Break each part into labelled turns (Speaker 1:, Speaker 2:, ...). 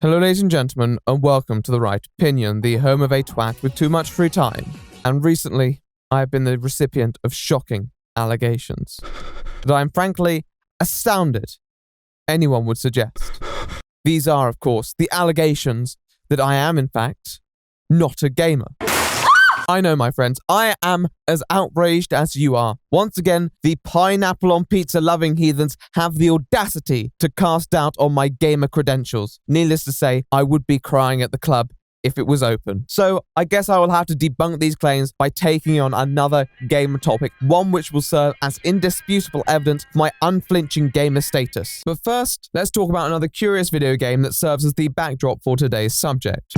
Speaker 1: Hello ladies and gentlemen, and welcome to The Right Opinion, the home of a twat with too much free time. And recently, I have been the recipient of shocking allegations that I am frankly astounded anyone would suggest. These are, of course, the allegations that I am, in fact, not a gamer. I know, my friends, I am as outraged as you are. Once again, the pineapple on pizza loving heathens have the audacity to cast doubt on my gamer credentials. Needless to say, I would be crying at the club if it was open. So I guess I will have to debunk these claims by taking on another gamer topic, one which will serve as indisputable evidence for my unflinching gamer status. But first, let's talk about another curious video game that serves as the backdrop for today's subject.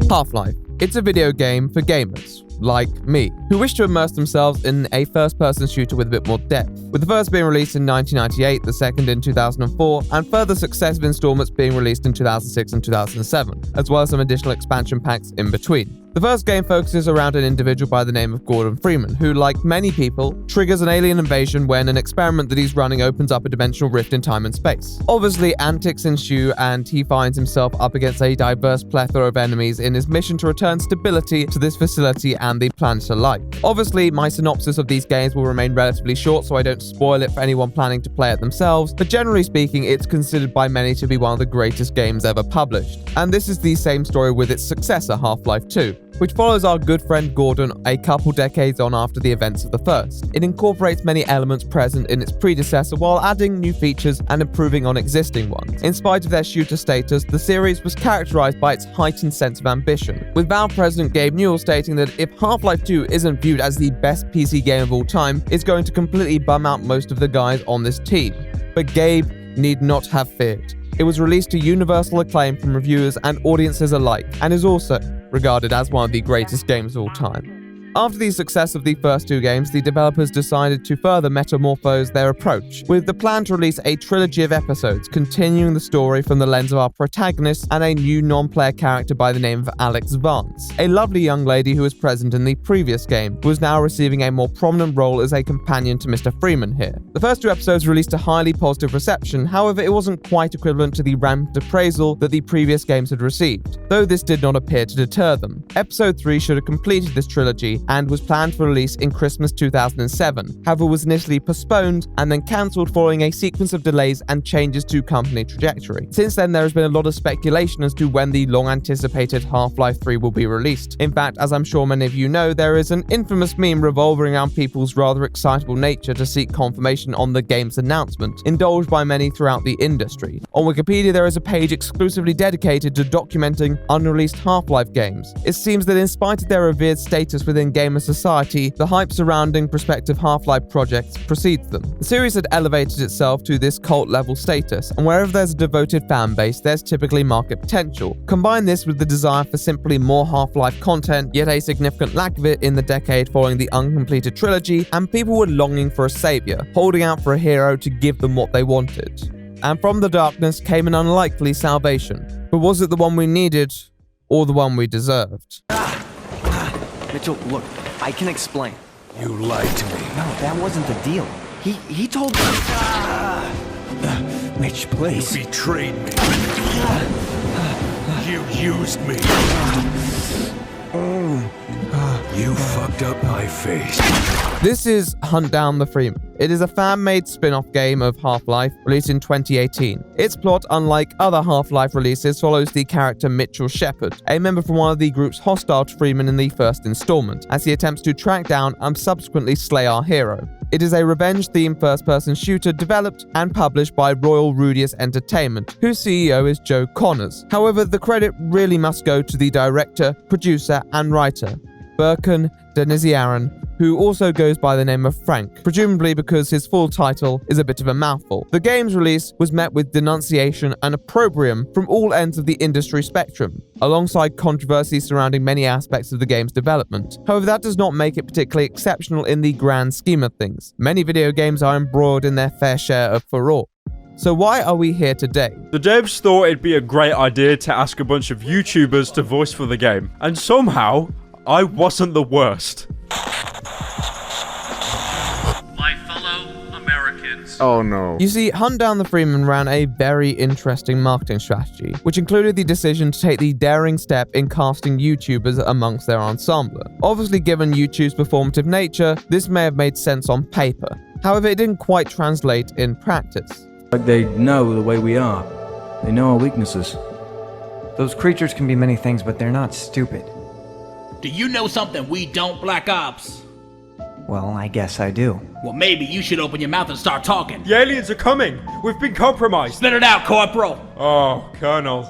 Speaker 1: Half-Life. It's a video game for gamers, like me, who wish to immerse themselves in a first-person shooter with a bit more depth, with the first being released in 1998, the second in 2004, and further successive installments being released in 2006 and 2007, as well as some additional expansion packs in between. The first game focuses around an individual by the name of Freeman, who, like many people, triggers an alien invasion when an experiment that he's running opens up a dimensional rift in time and space. Obviously, antics ensue, and he finds himself up against a diverse plethora of enemies in his mission to return stability to this facility and the planet alike. Obviously, my synopsis of these games will remain relatively short, so I don't spoil it for anyone planning to play it themselves, but generally speaking, it's considered by many to be one of the greatest games ever published. And this is the same story with its successor, Half-Life 2. Which follows our good friend Gordon a couple decades on after the events of the first. It incorporates many elements present in its predecessor while adding new features and improving on existing ones. In spite of their shooter status, the series was characterized by its heightened sense of ambition, with Valve president Gabe Newell stating that if Half-Life 2 isn't viewed as the best PC game of all time, it's going to completely bum out most of the guys on this team. But Gabe need not have feared. It was released to universal acclaim from reviewers and audiences alike, and is also regarded as one of the greatest games of all time. After the success of the first two games, the developers decided to further metamorphose their approach, with the plan to release a trilogy of episodes continuing the story from the lens of our protagonist and a new non-player character by the name of Alex Vance, a lovely young lady who was present in the previous game, who is now receiving a more prominent role as a companion to Mr. Freeman here. The first two episodes released a highly positive reception, however it wasn't quite equivalent to the rampant appraisal that the previous games had received, though this did not appear to deter them. Episode 3 should have completed this trilogy and was planned for release in Christmas 2007, however was initially postponed and then cancelled following a sequence of delays and changes to company trajectory. Since then, there has been a lot of speculation as to when the long-anticipated Half-Life 3 will be released. In fact, as I'm sure many of you know, there is an infamous meme revolving around people's rather excitable nature to seek confirmation on the game's announcement, indulged by many throughout the industry. On Wikipedia, there is a page exclusively dedicated to documenting unreleased Half-Life games. It seems that in spite of their revered status within gamer society, the hype surrounding prospective Half-Life projects precedes them. The series had elevated itself to this cult-level status, and wherever there's a devoted fan base, there's typically market potential. Combine this with the desire for simply more Half-Life content, yet a significant lack of it in the decade following the uncompleted trilogy, and people were longing for a savior, holding out for a hero to give them what they wanted. And from the darkness came an unlikely salvation. But was it the one we needed, or the one we deserved?
Speaker 2: Mitchell, look, I can explain.
Speaker 3: You lied to me.
Speaker 2: No, that wasn't the deal. He told me.
Speaker 3: Mitch, please. You betrayed me. You used me. You fucked up my face.
Speaker 1: This is Hunt Down the Freeman. It is a fan-made spin-off game of Half-Life, released in 2018. Its plot, unlike other Half-Life releases, follows the character Mitchell Shepard, a member from one of the groups hostile to Freeman in the first installment, as he attempts to track down and subsequently slay our hero. It is a revenge-themed first-person shooter developed and published by Royal Rudius Entertainment, whose CEO is Joe Connors. However, the credit really must go to the director, producer, and writer, Berkan, who also goes by the name of Frank, presumably because his full title is a bit of a mouthful. The game's release was met with denunciation and opprobrium from all ends of the industry spectrum, alongside controversy surrounding many aspects of the game's development. However, that does not make it particularly exceptional in the grand scheme of things. Many video games are embroiled in their fair share of furore. So why are we here today?
Speaker 4: The devs thought it'd be a great idea to ask a bunch of YouTubers to voice for the game, and somehow, I wasn't the worst.
Speaker 5: My fellow Americans.
Speaker 6: Oh no.
Speaker 1: You see, Hunt Down the Freeman ran a very interesting marketing strategy, which included the decision to take the daring step in casting YouTubers amongst their ensemble. Obviously, given YouTube's performative nature, this may have made sense on paper. However, it didn't quite translate in practice.
Speaker 7: Like they know the way we are. They know our weaknesses.
Speaker 2: Those creatures can be many things, but they're not stupid.
Speaker 5: Do you know something we don't, Black Ops?
Speaker 2: Well, I guess I do.
Speaker 5: Well, maybe you should open your mouth and start talking.
Speaker 4: The aliens are coming! We've been compromised!
Speaker 5: Spit it out, Corporal!
Speaker 4: Oh, Colonel.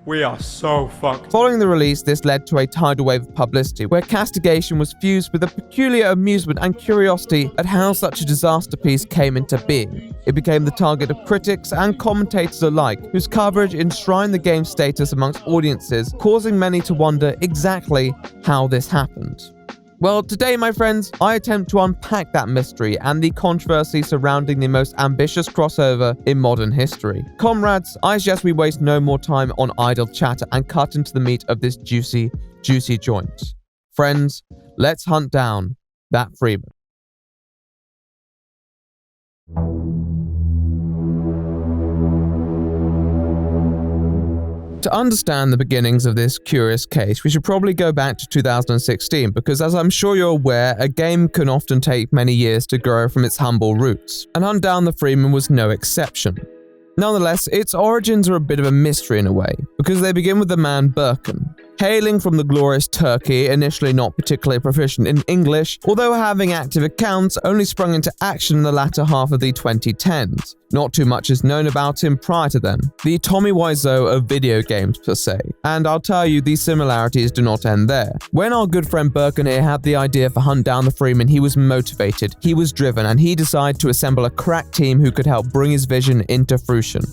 Speaker 4: We are so fucked.
Speaker 1: Following the release, this led to a tidal wave of publicity, where castigation was fused with a peculiar amusement and curiosity at how such a disaster piece came into being. It became the target of critics and commentators alike, whose coverage enshrined the game's status amongst audiences, causing many to wonder exactly how this happened. Well, today, my friends, I attempt to unpack that mystery and the controversy surrounding the most ambitious crossover in modern history. Comrades, I suggest we waste no more time on idle chatter and cut into the meat of this juicy joint. Friends, let's hunt down that Freeman. To understand the beginnings of this curious case, we should probably go back to 2016 because, as I'm sure you're aware, a game can often take many years to grow from its humble roots, and Hunt Down the Freeman was no exception. Nonetheless, its origins are a bit of a mystery in a way, because they begin with the man Berkan. Hailing from the glorious Turkey, initially not particularly proficient in English, although having active accounts, only sprung into action in the latter half of the 2010s. Not too much is known about him prior to then. The Tommy Wiseau of video games per se. And I'll tell you, these similarities do not end there. When our good friend Berkan here had the idea for Hunt Down the Freeman, he was motivated, he was driven, and he decided to assemble a crack team who could help bring his vision into fruition.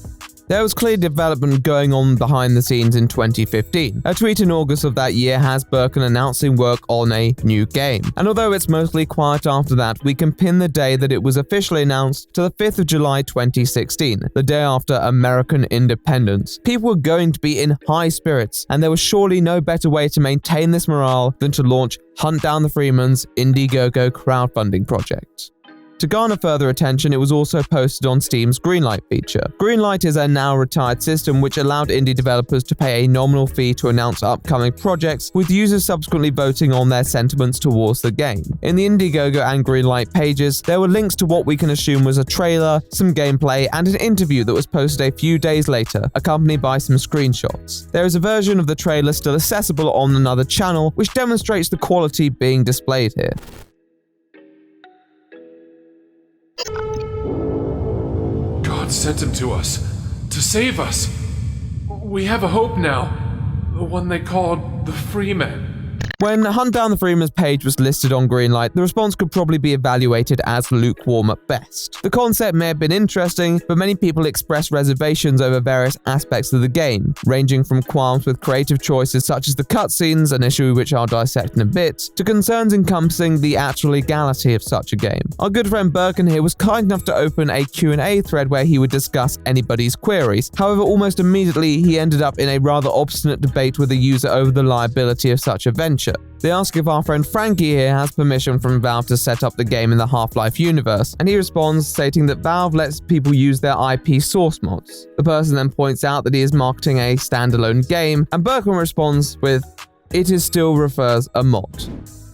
Speaker 1: There was clear development going on behind the scenes in 2015. A tweet in August of that year has Berkan announcing work on a new game. And although it's mostly quiet after that, we can pin the day that it was officially announced to the 5th of July 2016, the day after American independence. People were going to be in high spirits, and there was surely no better way to maintain this morale than to launch Hunt Down the Freeman's Indiegogo crowdfunding project. To garner further attention, it was also posted on Steam's Greenlight feature. Greenlight is a now retired system which allowed indie developers to pay a nominal fee to announce upcoming projects, with users subsequently voting on their sentiments towards the game. In the Indiegogo and Greenlight pages, there were links to what we can assume was a trailer, some gameplay, and an interview that was posted a few days later, accompanied by some screenshots. There is a version of the trailer still accessible on another channel, which demonstrates the quality being displayed here.
Speaker 3: God sent him to us, to save us. We have a hope now, the one they called the Freeman.
Speaker 1: When Hunt Down the Freeman's page was listed on Greenlight, the response could probably be evaluated as lukewarm at best. The concept may have been interesting, but many people expressed reservations over various aspects of the game, ranging from qualms with creative choices such as the cutscenes, an issue which I'll dissect in a bit, to concerns encompassing the actual legality of such a game. Our good friend Berkan here was kind enough to open a Q&A thread where he would discuss anybody's queries. However, almost immediately he ended up in a rather obstinate debate with the user over the liability of such a venture. They ask if our friend Frankie here has permission from Valve to set up the game in the Half-Life universe, and he responds stating that Valve lets people use their IP source mods. The person then points out that he is marketing a standalone game, and Berkan responds with, "It is still refers a mod."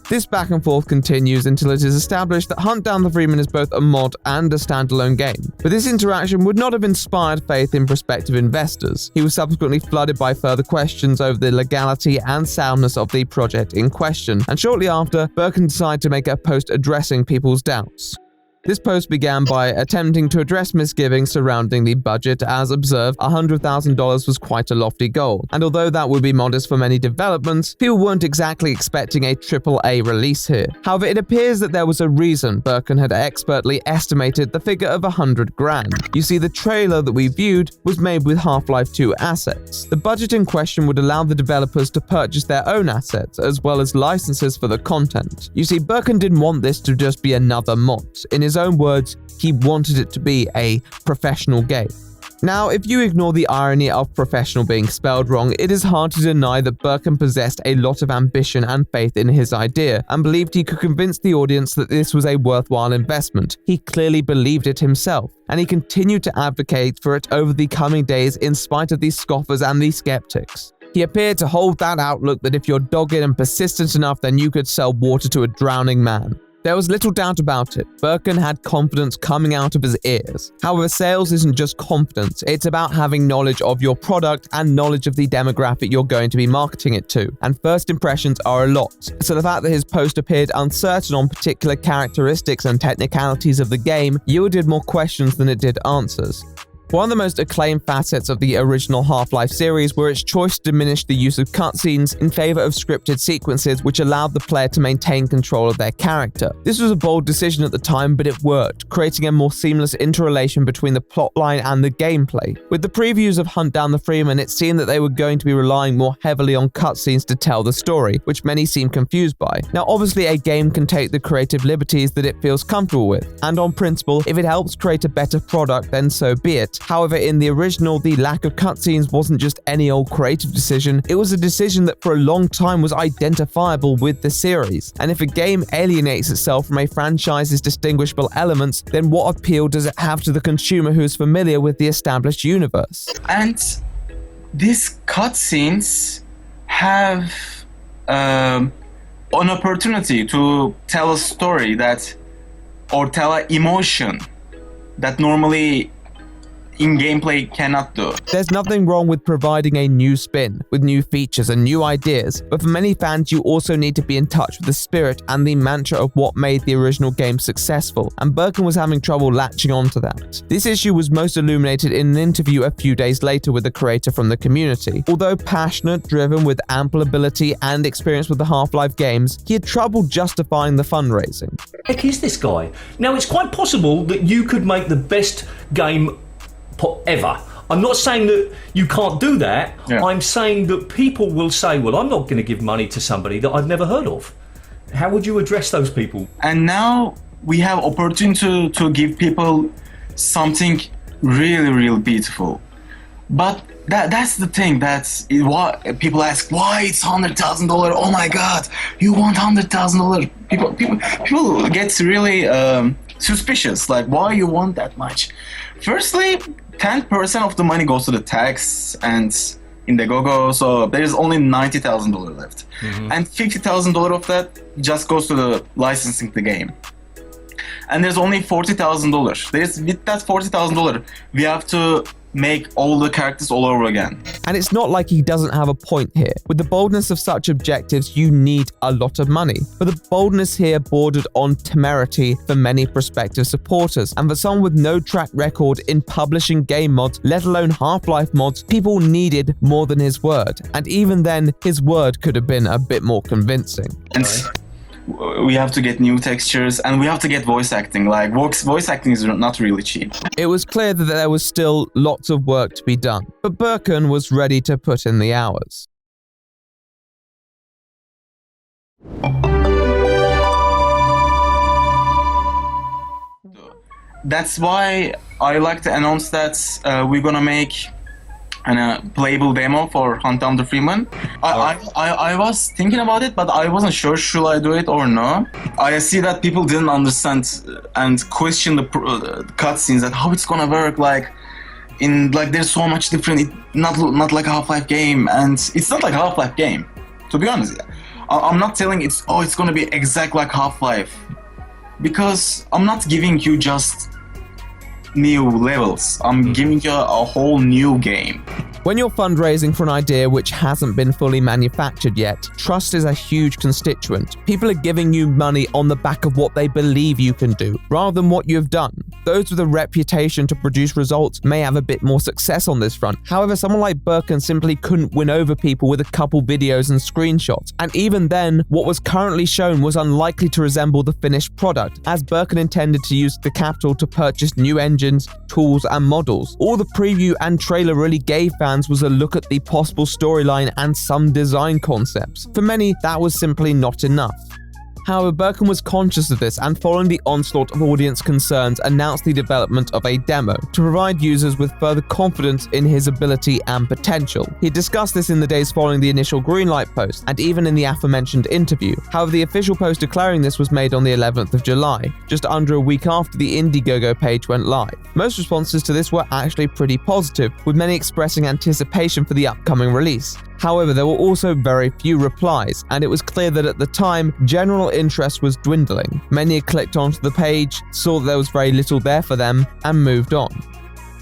Speaker 1: This back and forth continues until it is established that Hunt Down the Freeman is both a mod and a standalone game. But this interaction would not have inspired faith in prospective investors. He was subsequently flooded by further questions over the legality and soundness of the project in question, and shortly after, Berkan decided to make a post addressing people's doubts. This post began by attempting to address misgivings surrounding the budget. As observed, $100,000 was quite a lofty goal, and although that would be modest for many developments, people weren't exactly expecting a AAA release here. However, it appears that there was a reason Berkan had expertly estimated the figure of $100,000. You see, the trailer that we viewed was made with Half-Life 2 assets. The budget in question would allow the developers to purchase their own assets, as well as licenses for the content. You see, Berkan didn't want this to just be another mod. In his own words, he wanted it to be a professional game. Now, if you ignore the irony of professional being spelled wrong, it is hard to deny that Berkan possessed a lot of ambition and faith in his idea, and believed he could convince the audience that this was a worthwhile investment. He clearly believed it himself, and he continued to advocate for it over the coming days in spite of the scoffers and the skeptics. He appeared to hold that outlook that if you're dogged and persistent enough, then you could sell water to a drowning man. There was little doubt about it. Berkan had confidence coming out of his ears. However, sales isn't just confidence. It's about having knowledge of your product and knowledge of the demographic you're going to be marketing it to. And first impressions are a lot. So the fact that his post appeared uncertain on particular characteristics and technicalities of the game yielded more questions than it did answers. One of the most acclaimed facets of the original Half-Life series were its choice to diminish the use of cutscenes in favor of scripted sequences which allowed the player to maintain control of their character. This was a bold decision at the time, but it worked, creating a more seamless interrelation between the plotline and the gameplay. With the previews of Hunt Down the Freeman, it seemed that they were going to be relying more heavily on cutscenes to tell the story, which many seemed confused by. Now, obviously, a game can take the creative liberties that it feels comfortable with, and on principle, if it helps create a better product, then so be it. However, in the original, the lack of cutscenes wasn't just any old creative decision, it was a decision that for a long time was identifiable with the series. And if a game alienates itself from a franchise's distinguishable elements, then what appeal does it have to the consumer who is familiar with the established universe?
Speaker 6: And these cutscenes have an opportunity to tell a story or tell an emotion that normally in gameplay cannot do.
Speaker 1: There's nothing wrong with providing a new spin, with new features and new ideas, but for many fans you also need to be in touch with the spirit and the mantra of what made the original game successful, and Berkan was having trouble latching onto that. This issue was most illuminated in an interview a few days later with a creator from the community. Although passionate, driven with ample ability and experience with the Half-Life games, he had trouble justifying the fundraising.
Speaker 8: Heck is this guy? Now, it's quite possible that you could make the best game ever. I'm not saying that you can't do that. Yeah. I'm saying that people will say, well, I'm not going to give money to somebody that I've never heard of. How would you address those people?
Speaker 6: And now we have opportunity to give people something really, really beautiful. But that's the thing. That's what people ask. Why it's $100,000? Oh my God! You want $100,000? People get really suspicious. Like, why you want that much? Firstly, 10% of the money goes to the tax and Indiegogo, so there is only $90,000 left. Mm-hmm. And $50,000 of that just goes to the licensing the game. And there's only $40,000. With that $40,000, we have to make all the characters all over again.
Speaker 1: And it's not like he doesn't have a point here. With the boldness of such objectives, you need a lot of money. But the boldness here bordered on temerity for many prospective supporters. And for someone with no track record in publishing game mods, let alone Half-Life mods, people needed more than his word. And even then, his word could have been a bit more convincing.
Speaker 6: And we have to get new textures and we have to get voice acting. Like, voice acting is not really cheap.
Speaker 1: It was clear that there was still lots of work to be done, but Berkan was ready to put in the hours.
Speaker 6: That's why I like to announce that we're gonna make a playable demo for Hunt Down the Freeman. I was thinking about it, but I wasn't sure should I do it or no. I see that people didn't understand and question the cutscenes, that how it's gonna work. Like there's so much different. Not like a Half-Life game, and it's not like a Half-Life game. To be honest, I'm not telling it's gonna be exact like Half-Life, because I'm not giving you just new levels. I'm giving you a whole new game.
Speaker 1: When you're fundraising for an idea which hasn't been fully manufactured yet, trust is a huge constituent. People are giving you money on the back of what they believe you can do, rather than what you've done. Those with a reputation to produce results may have a bit more success on this front. However, someone like Berkan simply couldn't win over people with a couple videos and screenshots. And even then, what was currently shown was unlikely to resemble the finished product, as Berkan intended to use the capital to purchase new engines, tools, and models. All the preview and trailer really gave fans was a look at the possible storyline and some design concepts. For many, that was simply not enough. However, Berkan was conscious of this and, following the onslaught of audience concerns, announced the development of a demo to provide users with further confidence in his ability and potential. He discussed this in the days following the initial greenlight post and even in the aforementioned interview. However, the official post declaring this was made on the 11th of July, just under a week after the Indiegogo page went live. Most responses to this were actually pretty positive, with many expressing anticipation for the upcoming release. However, there were also very few replies, and it was clear that at the time, general interest was dwindling. Many had clicked onto the page, saw that there was very little there for them, and moved on.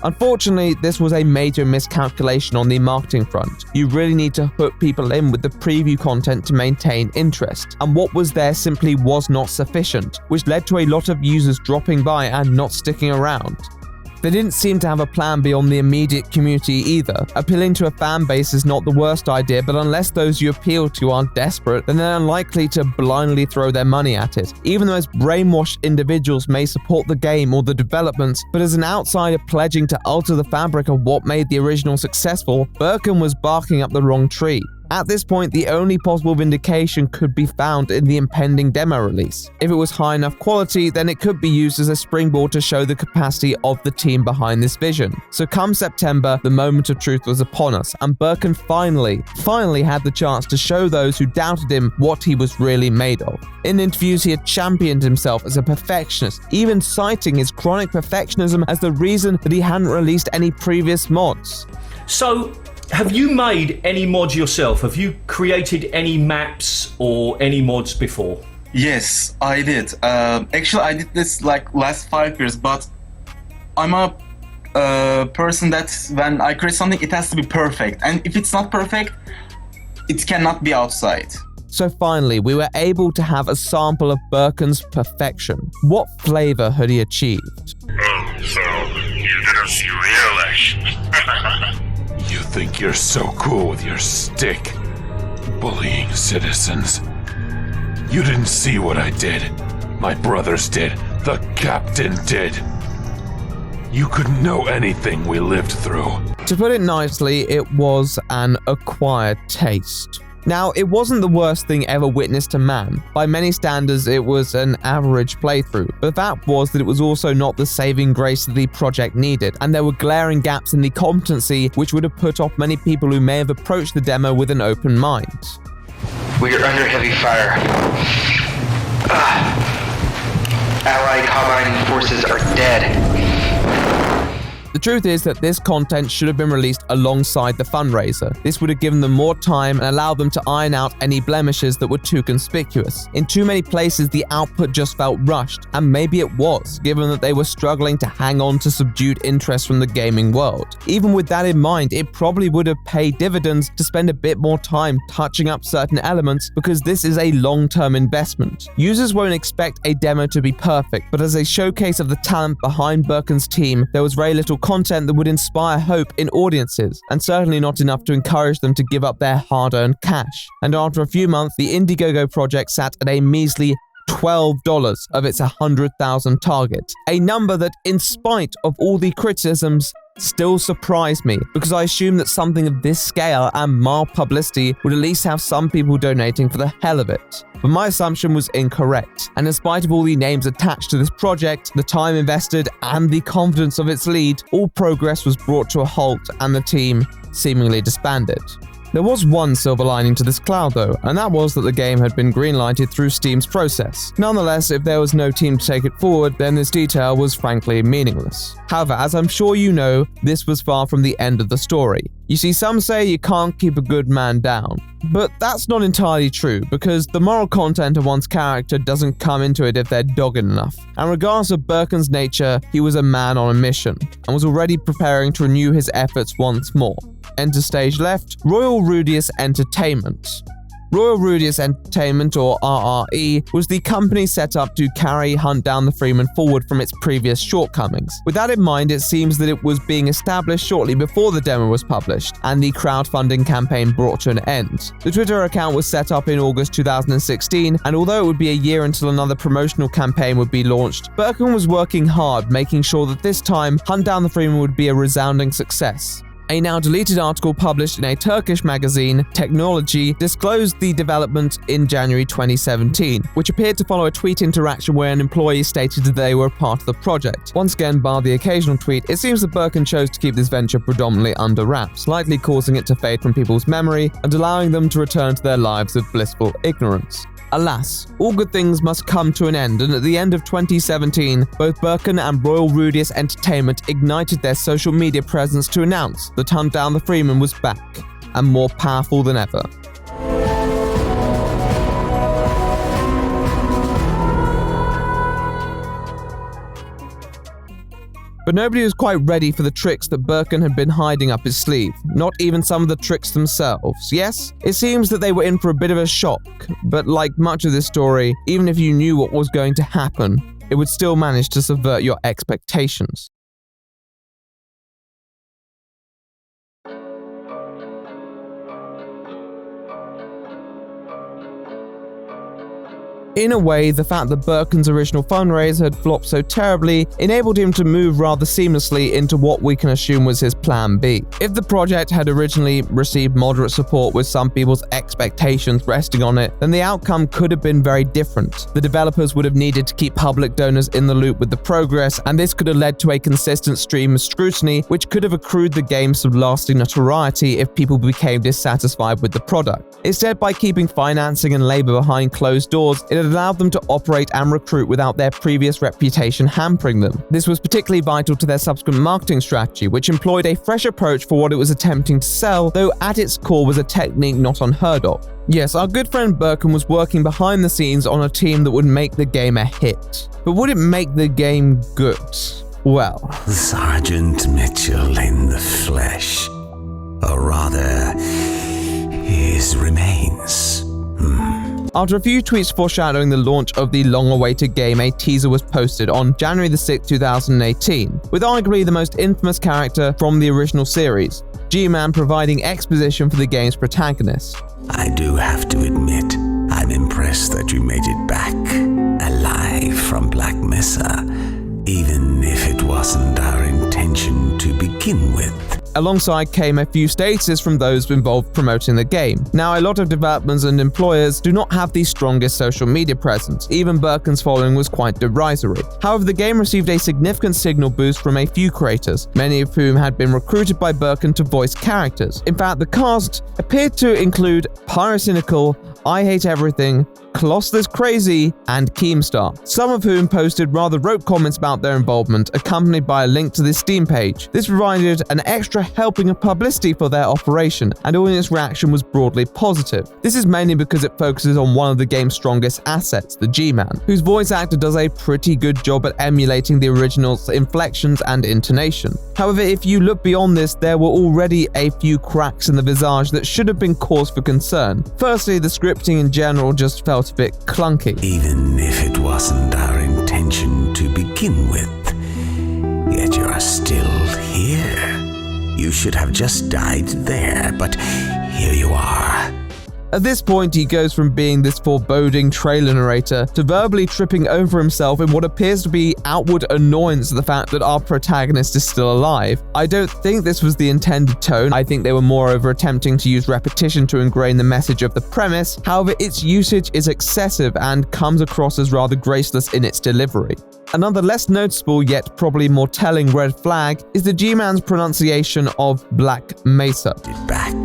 Speaker 1: Unfortunately, this was a major miscalculation on the marketing front. You really need to hook people in with the preview content to maintain interest, and what was there simply was not sufficient, which led to a lot of users dropping by and not sticking around. They didn't seem to have a plan beyond the immediate community either. Appealing to a fan base is not the worst idea, but unless those you appeal to are desperate, then they're unlikely to blindly throw their money at it. Even the most brainwashed individuals may support the game or the developments, but as an outsider pledging to alter the fabric of what made the original successful, Berkan was barking up the wrong tree. At this point, the only possible vindication could be found in the impending demo release. If it was high enough quality, then it could be used as a springboard to show the capacity of the team behind this vision. So come September, the moment of truth was upon us, and Berkan finally had the chance to show those who doubted him what he was really made of. In interviews, he had championed himself as a perfectionist, even citing his chronic perfectionism as the reason that he hadn't released any previous mods.
Speaker 8: So, have you made any mods yourself? Have you created any maps or any mods before?
Speaker 6: Yes, I did. Actually, I did this like last 5 years, but I'm a person that when I create something, it has to be perfect. And if it's not perfect, it cannot be outside.
Speaker 1: So finally, we were able to have a sample of Berkan's perfection. What flavor had he achieved?
Speaker 9: Oh, so you didn't see real action.
Speaker 3: You think you're so cool with your stick, bullying citizens. You didn't see what I did. My brothers did. The captain did. You couldn't know anything we lived through.
Speaker 1: To put it nicely, it was an acquired taste. Now, it wasn't the worst thing ever witnessed to man. By many standards, it was an average playthrough. But the fact was that it was also not the saving grace that the project needed, and there were glaring gaps in the competency which would have put off many people who may have approached the demo with an open mind.
Speaker 10: We are under heavy fire. Allied combining forces are dead.
Speaker 1: The truth is that this content should have been released alongside the fundraiser. This would have given them more time and allowed them to iron out any blemishes that were too conspicuous. In too many places, the output just felt rushed, and maybe it was, given that they were struggling to hang on to subdued interest from the gaming world. Even with that in mind, it probably would have paid dividends to spend a bit more time touching up certain elements, because this is a long-term investment. Users won't expect a demo to be perfect, but as a showcase of the talent behind Berkan's team, there was very little content that would inspire hope in audiences, and certainly not enough to encourage them to give up their hard-earned cash. And after a few months, the Indiegogo project sat at a measly $12 of its 100,000 target, a number that, in spite of all the criticisms, still surprised me, because I assumed that something of this scale and mild publicity would at least have some people donating for the hell of it. But my assumption was incorrect, and in spite of all the names attached to this project, the time invested, and the confidence of its lead, all progress was brought to a halt and the team seemingly disbanded. There was one silver lining to this cloud though, and that was that the game had been greenlighted through Steam's process. Nonetheless, if there was no team to take it forward, then this detail was frankly meaningless. However, as I'm sure you know, this was far from the end of the story. You see, some say you can't keep a good man down. But that's not entirely true, because the moral content of one's character doesn't come into it if they're dogged enough. And regardless of Berkan's nature, he was a man on a mission, and was already preparing to renew his efforts once more. Enter stage left, Royal Rudius Entertainment. Royal Rudius Entertainment, or RRE, was the company set up to carry Hunt Down the Freeman forward from its previous shortcomings. With that in mind, it seems that it was being established shortly before the demo was published, and the crowdfunding campaign brought to an end. The Twitter account was set up in August 2016, and although it would be a year until another promotional campaign would be launched, Berkan was working hard, making sure that this time, Hunt Down the Freeman would be a resounding success. A now deleted article published in a Turkish magazine, Technology, disclosed the development in January 2017, which appeared to follow a tweet interaction where an employee stated that they were a part of the project. Once again, bar the occasional tweet, it seems that Berkan chose to keep this venture predominantly under wraps, likely causing it to fade from people's memory and allowing them to return to their lives of blissful ignorance. Alas, all good things must come to an end, and at the end of 2017, both Berkan and Royal Rudius Entertainment ignited their social media presence to announce that Hunt Down the Freeman was back, and more powerful than ever. But nobody was quite ready for the tricks that Berkan had been hiding up his sleeve, not even some of the tricks themselves. Yes, it seems that they were in for a bit of a shock, but like much of this story, even if you knew what was going to happen, it would still manage to subvert your expectations. In a way, the fact that Berkan's original fundraise had flopped so terribly enabled him to move rather seamlessly into what we can assume was his plan B. If the project had originally received moderate support with some people's expectations resting on it, then the outcome could have been very different. The developers would have needed to keep public donors in the loop with the progress, and this could have led to a consistent stream of scrutiny, which could have accrued the game some lasting notoriety if people became dissatisfied with the product. Instead, by keeping financing and labor behind closed doors, it allowed them to operate and recruit without their previous reputation hampering them. This was particularly vital to their subsequent marketing strategy, which employed a fresh approach for what it was attempting to sell, though at its core was a technique not unheard of. Yes, our good friend Berkan was working behind the scenes on a team that would make the game a hit. But would it make the game good? Well,
Speaker 11: Sergeant Mitchell in the flesh. Or rather, his remains.
Speaker 1: After a few tweets foreshadowing the launch of the long-awaited game, a teaser was posted on January 6, 2018, with arguably the most infamous character from the original series, G-Man, providing exposition for the game's protagonist.
Speaker 11: I do have to admit, I'm impressed that you made it back, alive from Black Mesa, even if it wasn't our intention to begin with.
Speaker 1: Alongside came a few statuses from those involved promoting the game. Now, a lot of developers and employers do not have the strongest social media presence. Even Berkan's following was quite derisory. However, the game received a significant signal boost from a few creators, many of whom had been recruited by Berkan to voice characters. In fact, the cast appeared to include Pyrocynical, I Hate Everything, Colossus Crazy, and Keemstar, some of whom posted rather rote comments about their involvement, accompanied by a link to the Steam page. This provided an extra helping of publicity for their operation, and audience reaction was broadly positive. This is mainly because it focuses on one of the game's strongest assets, the G-Man, whose voice actor does a pretty good job at emulating the original's inflections and intonation. However, if you look beyond this, there were already a few cracks in the visage that should have been cause for concern. Firstly, the scripting in general just felt a bit clunky.
Speaker 11: Even if it wasn't our intention to begin with, yet you're still here. You should have just died there, but here you are.
Speaker 1: At this point, he goes from being this foreboding trailer narrator to verbally tripping over himself in what appears to be outward annoyance at the fact that our protagonist is still alive. I don't think this was the intended tone. I think they were moreover attempting to use repetition to ingrain the message of the premise. However, its usage is excessive and comes across as rather graceless in its delivery. Another less noticeable yet probably more telling red flag is the G-Man's pronunciation of Black Mesa.
Speaker 11: Back,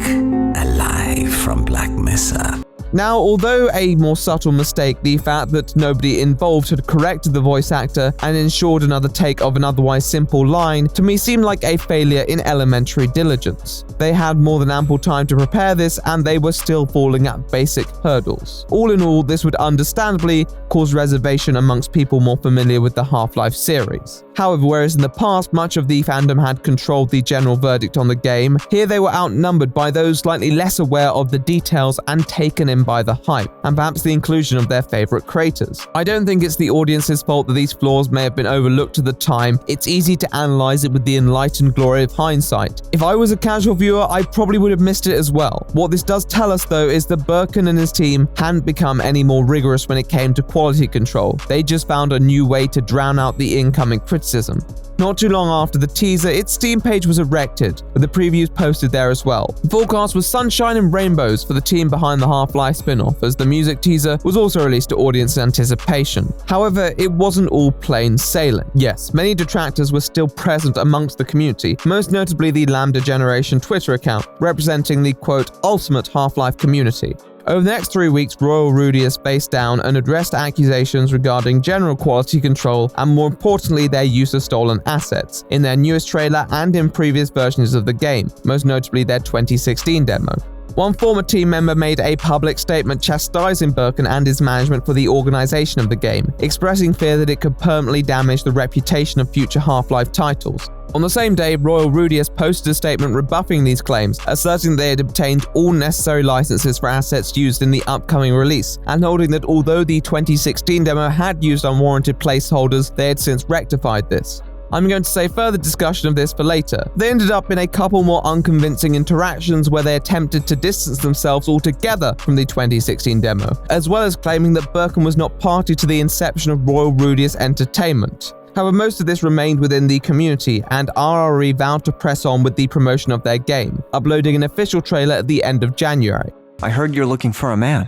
Speaker 11: alive from Black Mesa.
Speaker 1: Now, although a more subtle mistake, the fact that nobody involved had corrected the voice actor and ensured another take of an otherwise simple line, to me seemed like a failure in elementary diligence. They had more than ample time to prepare this, and they were still falling at basic hurdles. All in all, this would understandably cause reservation amongst people more familiar with the Half-Life series. However, whereas in the past much of the fandom had controlled the general verdict on the game, here they were outnumbered by those slightly less aware of the details and taken in by the hype, and perhaps the inclusion of their favorite creators. I don't think it's the audience's fault that these flaws may have been overlooked at the time. It's easy to analyze it with the enlightened glory of hindsight. If I was a casual viewer, I probably would have missed it as well. What this does tell us though is that Berkan and his team hadn't become any more rigorous when it came to quality control. They just found a new way to drown out the incoming criticism. Not too long after the teaser, its Steam page was erected, with the previews posted there as well. The forecast was sunshine and rainbows for the team behind the Half-Life spin-off, as the music teaser was also released to audience anticipation. However, it wasn't all plain sailing. Yes, many detractors were still present amongst the community, most notably the Lambda Generation Twitter account, representing the quote, ultimate Half-Life community. Over the next 3 weeks, Royal Rudius faced down and addressed accusations regarding general quality control and, more importantly, their use of stolen assets in their newest trailer and in previous versions of the game, most notably their 2016 demo. One former team member made a public statement chastising Berkan and his management for the organization of the game, expressing fear that it could permanently damage the reputation of future Half-Life titles. On the same day, Royal Rudius posted a statement rebuffing these claims, asserting they had obtained all necessary licenses for assets used in the upcoming release, and holding that although the 2016 demo had used unwarranted placeholders, they had since rectified this. I'm going to save further discussion of this for later. They ended up in a couple more unconvincing interactions where they attempted to distance themselves altogether from the 2016 demo, as well as claiming that Berkan was not party to the inception of Royal Rudius Entertainment. However, most of this remained within the community, and RRE vowed to press on with the promotion of their game, uploading an official trailer at the end of January.
Speaker 2: I heard you're looking for a man.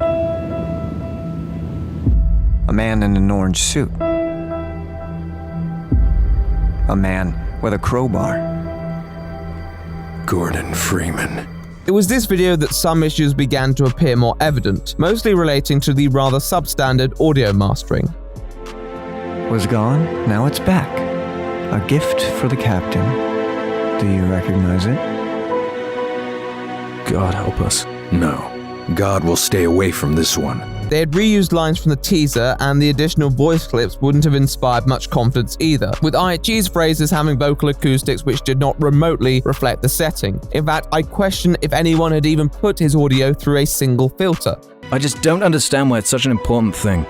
Speaker 2: A man in an orange suit. A man with a crowbar.
Speaker 3: Gordon Freeman.
Speaker 1: It was this video that some issues began to appear more evident, mostly relating to the rather substandard audio mastering.
Speaker 2: Was gone, now it's back. A gift for the captain. Do you recognize it?
Speaker 7: God help us.
Speaker 3: No. God will stay away from this one.
Speaker 1: They had reused lines from the teaser, and the additional voice clips wouldn't have inspired much confidence either, with IHG's phrases having vocal acoustics which did not remotely reflect the setting. In fact, I question if anyone had even put his audio through a single filter.
Speaker 7: I just don't understand why it's such an important thing.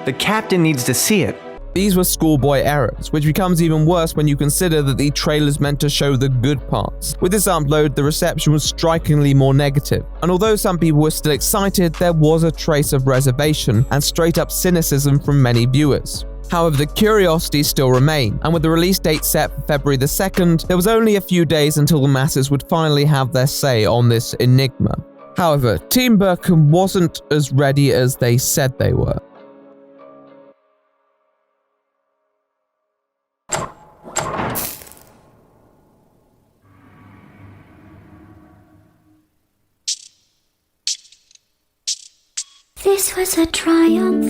Speaker 2: The captain needs to see it.
Speaker 1: These were schoolboy errors, which becomes even worse when you consider that the trailer's meant to show the good parts. With this upload, the reception was strikingly more negative, and although some people were still excited, there was a trace of reservation and straight-up cynicism from many viewers. However, the curiosity still remained, and with the release date set for February the 2nd, there was only a few days until the masses would finally have their say on this enigma. However, Team Berkan wasn't as ready as they said they were.
Speaker 12: This was a triumph.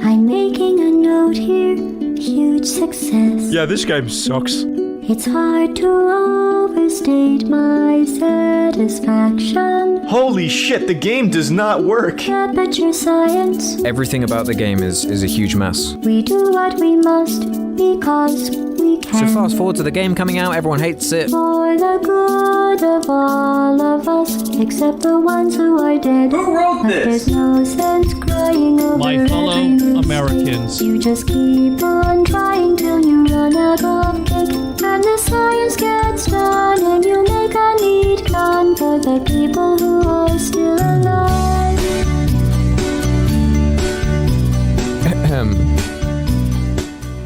Speaker 12: I'm making a note here, huge success.
Speaker 4: Yeah, this game sucks.
Speaker 12: It's hard to overstate my satisfaction.
Speaker 13: Holy shit, the game does not work.
Speaker 12: Temperature science.
Speaker 7: Everything about the game is a huge mess.
Speaker 12: We do what we must because we can.
Speaker 7: So fast forward to the game coming out, everyone hates it.
Speaker 12: For the good of all of us, except the ones who are dead.
Speaker 13: Who wrote this?
Speaker 12: There's no sense crying over
Speaker 14: my fellow Americans.
Speaker 12: You just keep on trying till you run out of cake. And the science gets done and you make a neat gun for the people who are still alive.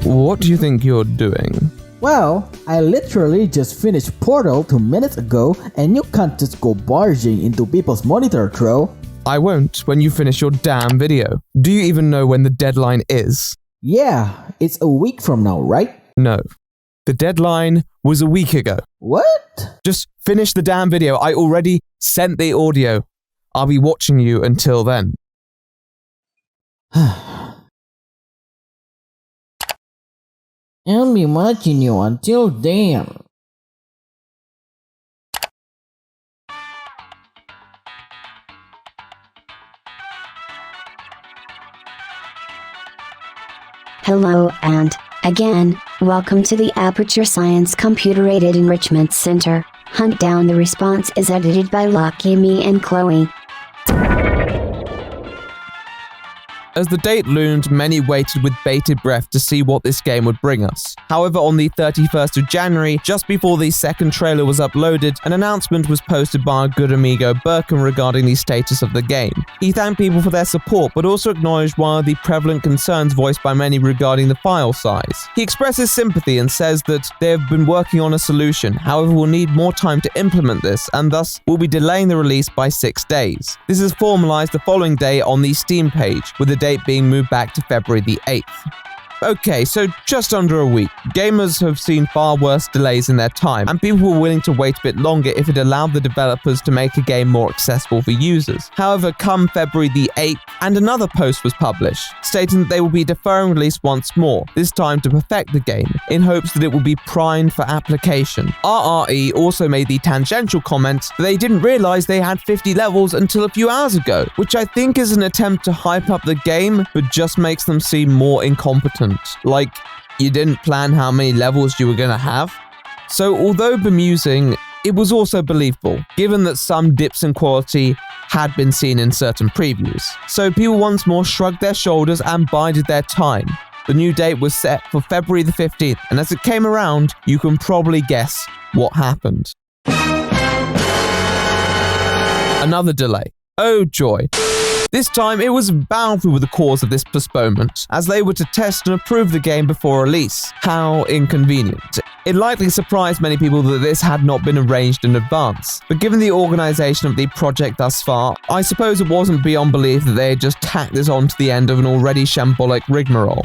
Speaker 1: What do you think you're doing?
Speaker 15: Well, I literally just finished Portal 2 minutes ago, and you can't just go barging into people's monitor, TRO.
Speaker 1: I won't when you finish your damn video. Do you even know when the deadline is?
Speaker 15: Yeah, it's a week from now, right?
Speaker 1: No. The deadline was a week ago.
Speaker 15: What?
Speaker 1: Just finish the damn video. I already sent the audio. I'll be watching you until then.
Speaker 15: I'll be watching you until then.
Speaker 16: Hello and, again, welcome to the Aperture Science Computer-Aided Enrichment Center. Hunt Down the Response is edited by Lucky Me and Chloe.
Speaker 1: As the date loomed, many waited with bated breath to see what this game would bring us. However, on the 31st of January, just before the second trailer was uploaded, an announcement was posted by our good amigo Berkan regarding the status of the game. He thanked people for their support, but also acknowledged one of the prevalent concerns voiced by many regarding the file size. He expresses sympathy and says that they have been working on a solution, however will need more time to implement this, and thus will be delaying the release by 6 days. This is formalized the following day on the Steam page, with the date being moved back to February the 8th. Okay, so just under a week. Gamers have seen far worse delays in their time, and people were willing to wait a bit longer if it allowed the developers to make a game more accessible for users. However, come February the 8th, and another post was published, stating that they will be deferring release once more, this time to perfect the game, in hopes that it will be primed for application. RRE also made the tangential comment that they didn't realize they had 50 levels until a few hours ago, which I think is an attempt to hype up the game, but just makes them seem more incompetent. Like, you didn't plan how many levels you were gonna have? So although bemusing, it was also believable, given that some dips in quality had been seen in certain previews. So people once more shrugged their shoulders and bided their time. The new date was set for February the 15th, and as it came around, you can probably guess what happened. Another delay. Oh joy. This time, it was Valve who were the cause of this postponement, as they were to test and approve the game before release. How inconvenient. It likely surprised many people that this had not been arranged in advance, but given the organization of the project thus far, I suppose it wasn't beyond belief that they had just tacked this on to the end of an already shambolic rigmarole.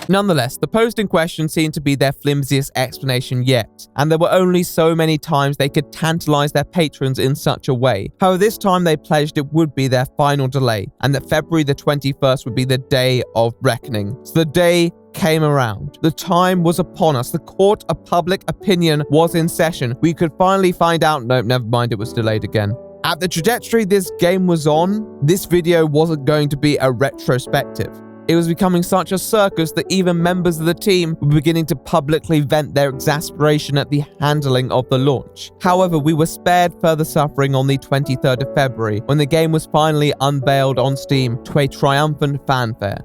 Speaker 1: Nonetheless, the post in question seemed to be their flimsiest explanation yet, and there were only so many times they could tantalize their patrons in such a way. However, this time they pledged it would be their final delay, and that February the 21st would be the day of reckoning. So the day came around. The time was upon us. The court of public opinion was in session. We could finally find out. Nope, never mind, it was delayed again. At the trajectory this game was on, this video wasn't going to be a retrospective. It was becoming such a circus that even members of the team were beginning to publicly vent their exasperation at the handling of the launch. However, we were spared further suffering on the 23rd of February, when the game was finally unveiled on Steam to a triumphant fanfare.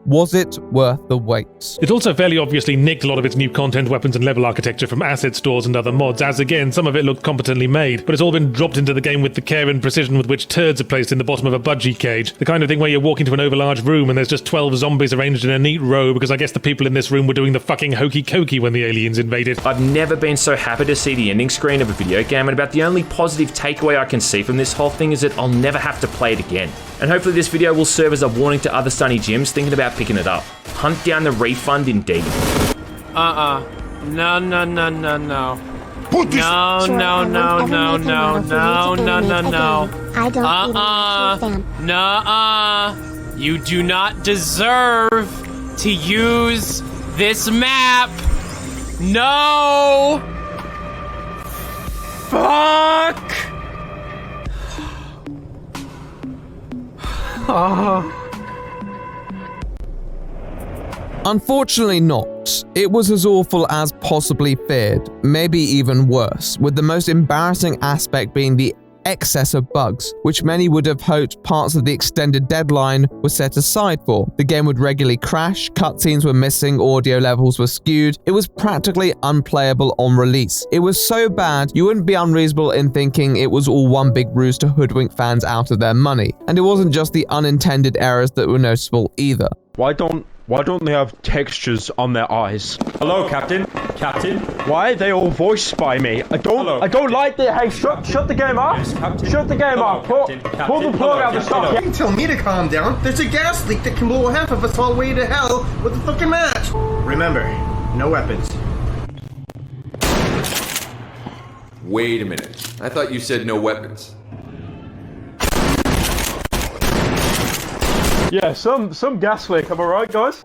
Speaker 1: Was it worth the wait?
Speaker 17: It also fairly obviously nicked a lot of its new content, weapons and level architecture from asset stores and other mods, as again, some of it looked competently made, but it's all been dropped into the game with the care and precision with which turds are placed in the bottom of a budgie cage. The kind of thing where you walk into an overlarge room and there's just 12 zombies arranged in a neat row because I guess the people in this room were doing the fucking hokey cokey when the aliens invaded.
Speaker 18: I've never been so happy to see the ending screen of a video game, and about the only positive takeaway I can see from this whole thing is that I'll never have to play it again. And hopefully this video will serve as a warning to other Sunny Gyms thinking about picking it up. Hunt down the refund indeed.
Speaker 19: No. No.
Speaker 12: I don't
Speaker 19: Nuh-uh. You do not deserve to use this map. No. Fuck.
Speaker 1: Unfortunately not. It was as awful as possibly feared, maybe even worse, with the most embarrassing aspect being the excess of bugs, which many would have hoped parts of the extended deadline were set aside for. The game would regularly crash, cutscenes were missing, audio levels were skewed. It was practically unplayable on release. It was so bad, you wouldn't be unreasonable in thinking it was all one big ruse to hoodwink fans out of their money. And it wasn't just the unintended errors that were noticeable either.
Speaker 4: Why don't Why don't they have textures on their eyes? Hello, Captain. Captain. Why are they all voiced by me? I don't like the. Hey, shut the game off. Yes, Captain. Shut the game off. Pull the plug out of the socket.
Speaker 20: You can tell me to calm down. There's a gas leak that can blow half of us all the way to hell with a fucking match. Remember, no weapons.
Speaker 21: Wait a minute. I thought you said no weapons.
Speaker 4: Yeah, some gas leak. Am I right, guys?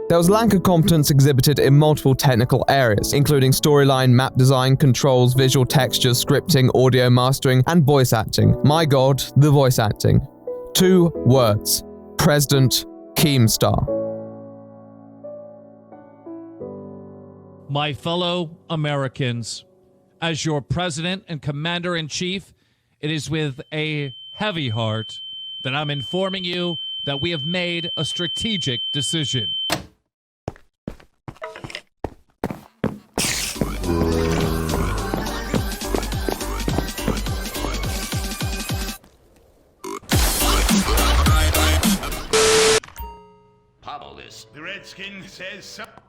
Speaker 1: There was lack of competence exhibited in multiple technical areas, including storyline, map design, controls, visual textures, scripting, audio mastering, and voice acting. My god, the voice acting. 2 words. President Keemstar.
Speaker 14: My fellow Americans, as your President and Commander-in-Chief, it is with a heavy heart that I'm informing you that we have made a strategic decision.
Speaker 9: Pablo this. The Redskin says something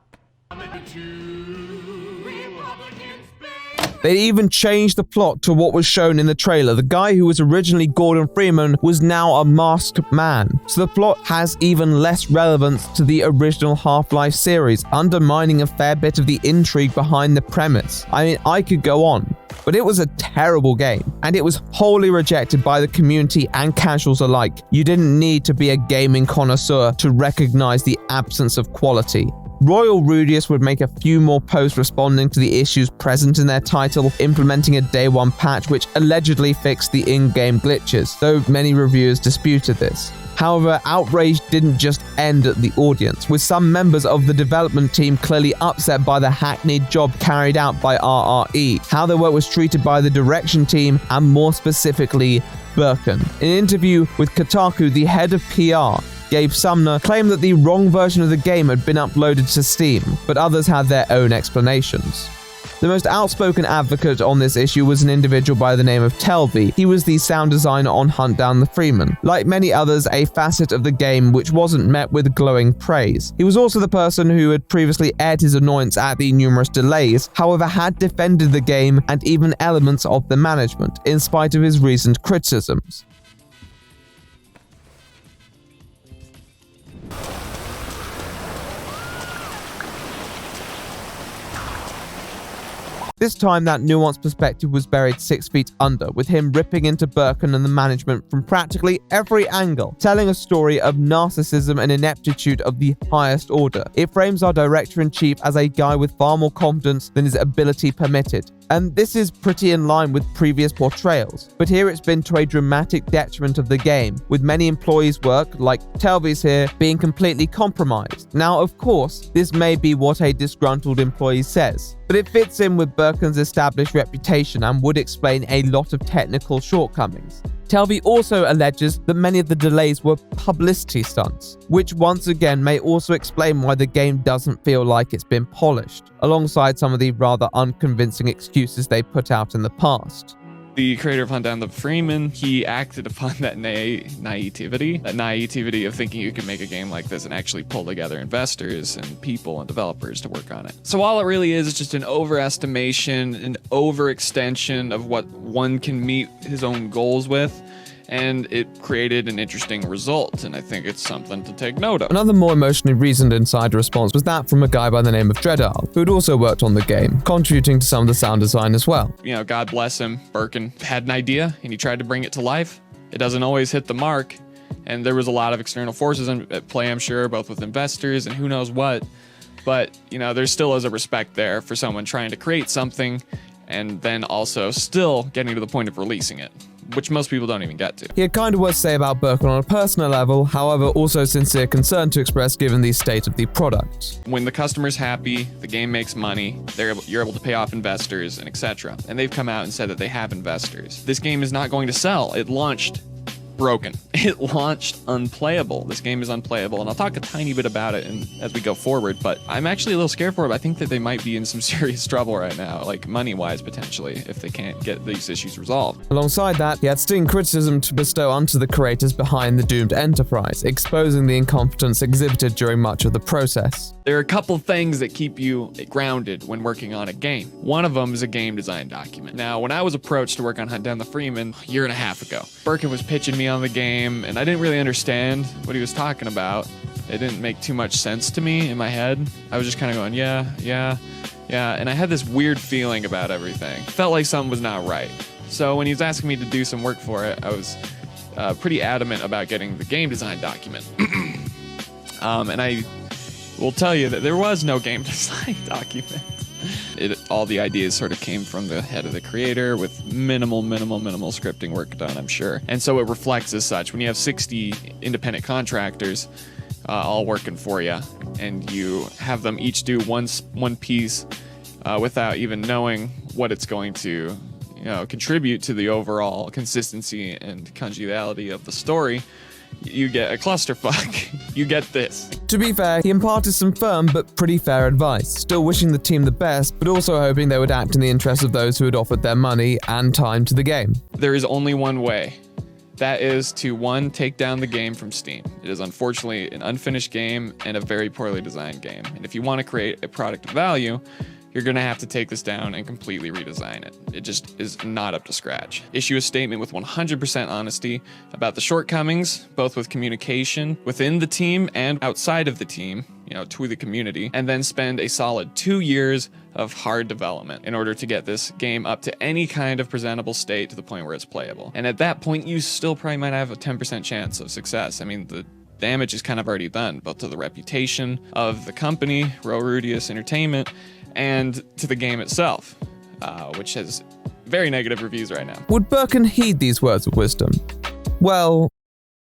Speaker 1: They even changed the plot to what was shown in the trailer. The guy who was originally Gordon Freeman was now a masked man. So the plot has even less relevance to the original Half-Life series, undermining a fair bit of the intrigue behind the premise. I mean, I could go on, but it was a terrible game, and it was wholly rejected by the community and casuals alike. You didn't need to be a gaming connoisseur to recognize the absence of quality. Royal Rudius would make a few more posts responding to the issues present in their title, implementing a day one patch which allegedly fixed the in-game glitches, though many reviewers disputed this. However, outrage didn't just end at the audience, with some members of the development team clearly upset by the hackneyed job carried out by RRE, how their work was treated by the direction team, and more specifically, Berkan. In an interview with Kotaku, the head of PR, Gabe Sumner, claimed that the wrong version of the game had been uploaded to Steam, but others had their own explanations. The most outspoken advocate on this issue was an individual by the name of Telvi. He was the sound designer on Hunt Down the Freeman. Like many others, a facet of the game which wasn't met with glowing praise. He was also the person who had previously aired his annoyance at the numerous delays, however had defended the game and even elements of the management, in spite of his recent criticisms. This time, that nuanced perspective was buried 6 feet under, with him ripping into Berkan and the management from practically every angle, telling a story of narcissism and ineptitude of the highest order. It frames our director-in-chief as a guy with far more competence than his ability permitted. And this is pretty in line with previous portrayals, but here it's been to a dramatic detriment of the game, with many employees' work, like Telvi's here, being completely compromised. Now, of course, this may be what a disgruntled employee says, but it fits in with Berkan's established reputation and would explain a lot of technical shortcomings. Telvi also alleges that many of the delays were publicity stunts, which once again may also explain why the game doesn't feel like it's been polished, alongside some of the rather unconvincing excuses they put out in the past.
Speaker 22: The creator of Hunt Down the Freeman, he acted upon that naivety of thinking you could make a game like this and actually pull together investors and people and developers to work on it. So all it really is just an overestimation, an overextension of what one can meet his own goals with, and it created an interesting result, and I think it's something to take note of.
Speaker 1: Another more emotionally reasoned insider response was that from a guy by the name of Dreadal, who had also worked on the game, contributing to some of the sound design as well.
Speaker 22: You know, God bless him, Berkan had an idea, and he tried to bring it to life. It doesn't always hit the mark, and there was a lot of external forces at play, I'm sure, both with investors and who knows what, but, you know, there still is a respect there for someone trying to create something and then also still getting to the point of releasing it, which most people don't even get to.
Speaker 1: He had kind of words to say about Berkan on a personal level, however also sincere concern to express given the state of the product.
Speaker 22: When the customer's happy, the game makes money, you're able to pay off investors and etc. And they've come out and said that they have investors. This game is not going to sell. It launched broken. It launched unplayable. This game is unplayable, and I'll talk a tiny bit about it as we go forward, but I'm actually a little scared for it. I think that they might be in some serious trouble right now, like money-wise potentially, if they can't get these issues resolved.
Speaker 1: Alongside that, he had stinging criticism to bestow onto the creators behind the doomed enterprise, exposing the incompetence exhibited during much of the process.
Speaker 22: There are a couple things that keep you grounded when working on a game. One of them is a game design document. Now, when I was approached to work on Hunt Down the Freeman a year and a half ago, Berkan was pitching me on the game, and I didn't really understand what he was talking about. It didn't make too much sense to me in my head. I was just kind of going, yeah, and I had this weird feeling about everything. Felt like something was not right. So when he was asking me to do some work for it, I was pretty adamant about getting the game design document. And I will tell you that there was no game design document. All the ideas sort of came from the head of the creator with minimal scripting work done, I'm sure. And so it reflects as such. When you have 60 independent contractors all working for you, and you have them each do one piece without even knowing what it's going to contribute to the overall consistency and congeniality of the story, you get a clusterfuck. You get this.
Speaker 1: To be fair, he imparted some firm but pretty fair advice, still wishing the team the best, but also hoping they would act in the interest of those who had offered their money and time to the game.
Speaker 22: There is only one way. That is to, 1, take down the game from Steam. It is unfortunately an unfinished game and a very poorly designed game. And if you want to create a product of value, you're going to have to take this down and completely redesign it. It just is not up to scratch. Issue a statement with 100% honesty about the shortcomings, both with communication within the team and outside of the team, to the community, and then spend a solid 2 years of hard development in order to get this game up to any kind of presentable state to the point where it's playable. And at that point, you still probably might have a 10% chance of success. I mean, the damage is kind of already done, both to the reputation of the company, Rudius Entertainment, and to the game itself, which has very negative reviews right now.
Speaker 1: Would Berkan heed these words of wisdom? Well,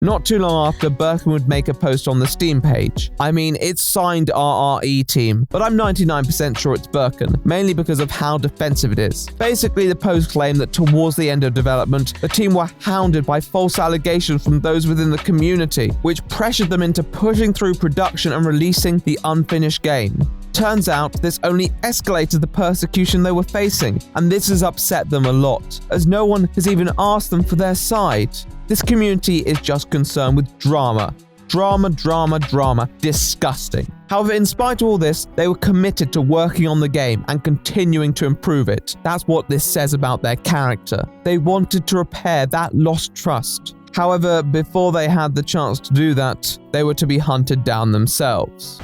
Speaker 1: not too long after, Berkan would make a post on the Steam page. I mean, it's signed RRE team, but I'm 99% sure it's Berkan, mainly because of how defensive it is. Basically, the post claimed that towards the end of development, the team were hounded by false allegations from those within the community, which pressured them into pushing through production and releasing the unfinished game. Turns out, this only escalated the persecution they were facing, and this has upset them a lot, as no one has even asked them for their side. This community is just concerned with drama. Drama. Disgusting. However, in spite of all this, they were committed to working on the game and continuing to improve it. That's what this says about their character. They wanted to repair that lost trust. However, before they had the chance to do that, they were to be hunted down themselves.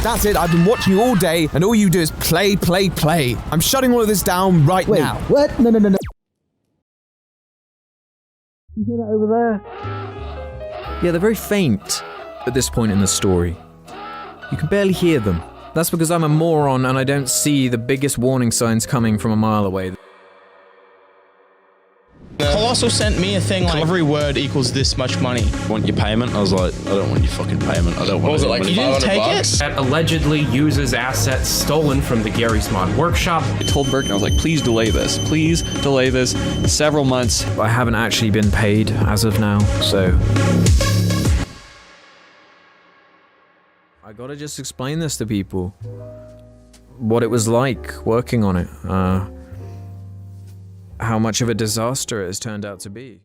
Speaker 1: That's it, I've been watching you all day, and all you do is play. I'm shutting all of this down right now.
Speaker 15: What? No. You
Speaker 7: hear that over there? Yeah, they're very faint at this point in the story. You can barely hear them. That's because I'm a moron and I don't see the biggest warning signs coming from a mile away.
Speaker 5: Colossal sent me a thing like every word equals this much money.
Speaker 8: Want your payment? I was like, I don't want your fucking payment. I don't want.
Speaker 5: What was it like? You didn't take it?
Speaker 19: That allegedly uses assets stolen from the Gary's Mod workshop.
Speaker 22: I told Berkan, I was like, please delay this several months.
Speaker 7: I haven't actually been paid as of now, so I gotta just explain this to people. What it was like working on it. How much of a disaster it has turned out to be.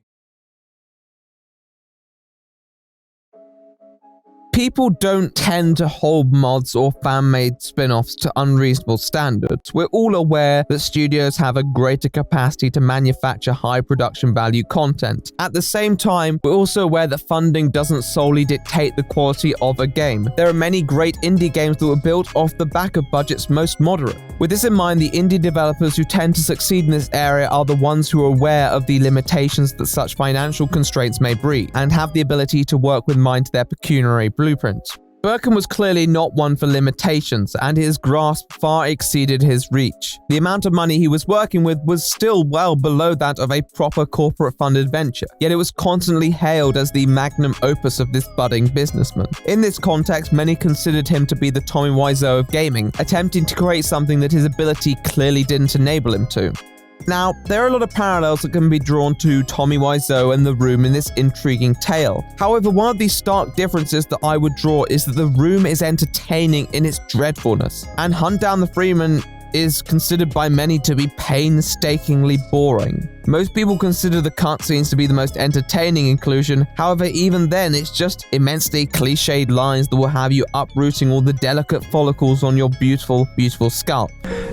Speaker 1: People don't tend to hold mods or fan-made spin-offs to unreasonable standards. We're all aware that studios have a greater capacity to manufacture high production value content. At the same time, we're also aware that funding doesn't solely dictate the quality of a game. There are many great indie games that were built off the back of budgets most moderate. With this in mind, the indie developers who tend to succeed in this area are the ones who are aware of the limitations that such financial constraints may breed, and have the ability to work with mind to their pecuniary blueprint. Berkan was clearly not one for limitations, and his grasp far exceeded his reach. The amount of money he was working with was still well below that of a proper corporate-funded venture, yet it was constantly hailed as the magnum opus of this budding businessman. In this context, many considered him to be the Tommy Wiseau of gaming, attempting to create something that his ability clearly didn't enable him to. Now, there are a lot of parallels that can be drawn to Tommy Wiseau and The Room in this intriguing tale. However, one of the stark differences that I would draw is that The Room is entertaining in its dreadfulness, and Hunt Down the Freeman is considered by many to be painstakingly boring. Most people consider the cutscenes to be the most entertaining inclusion, however even then it's just immensely cliched lines that will have you uprooting all the delicate follicles on your beautiful, beautiful scalp.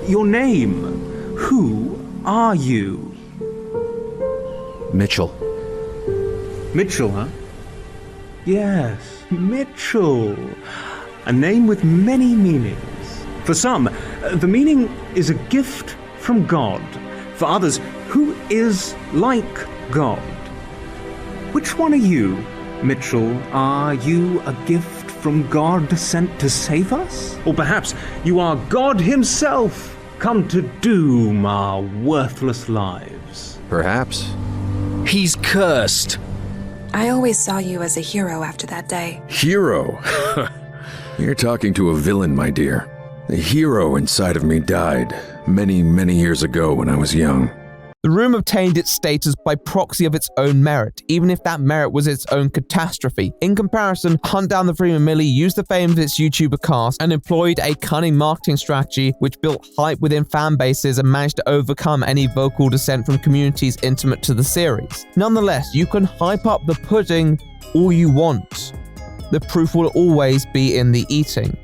Speaker 6: Your name? Who are you?
Speaker 10: Mitchell.
Speaker 6: Mitchell, huh? Yes, Mitchell. A name with many meanings. For some, the meaning is a gift from God. For others, who is like God? Which one are you, Mitchell? Are you a gift from God sent to save us? Or perhaps you are God himself, come to doom our worthless lives?
Speaker 10: Perhaps.
Speaker 7: He's cursed.
Speaker 23: I always saw you as a hero after that day.
Speaker 24: Hero? You're talking to a villain, my dear. The hero inside of me died many, many years ago when I was young.
Speaker 1: The Room obtained its status by proxy of its own merit, even if that merit was its own catastrophe. In comparison, Hunt Down the Freeman merely used the fame of its YouTuber cast and employed a cunning marketing strategy which built hype within fan bases and managed to overcome any vocal dissent from communities intimate to the series. Nonetheless, you can hype up the pudding all you want. The proof will always be in the eating.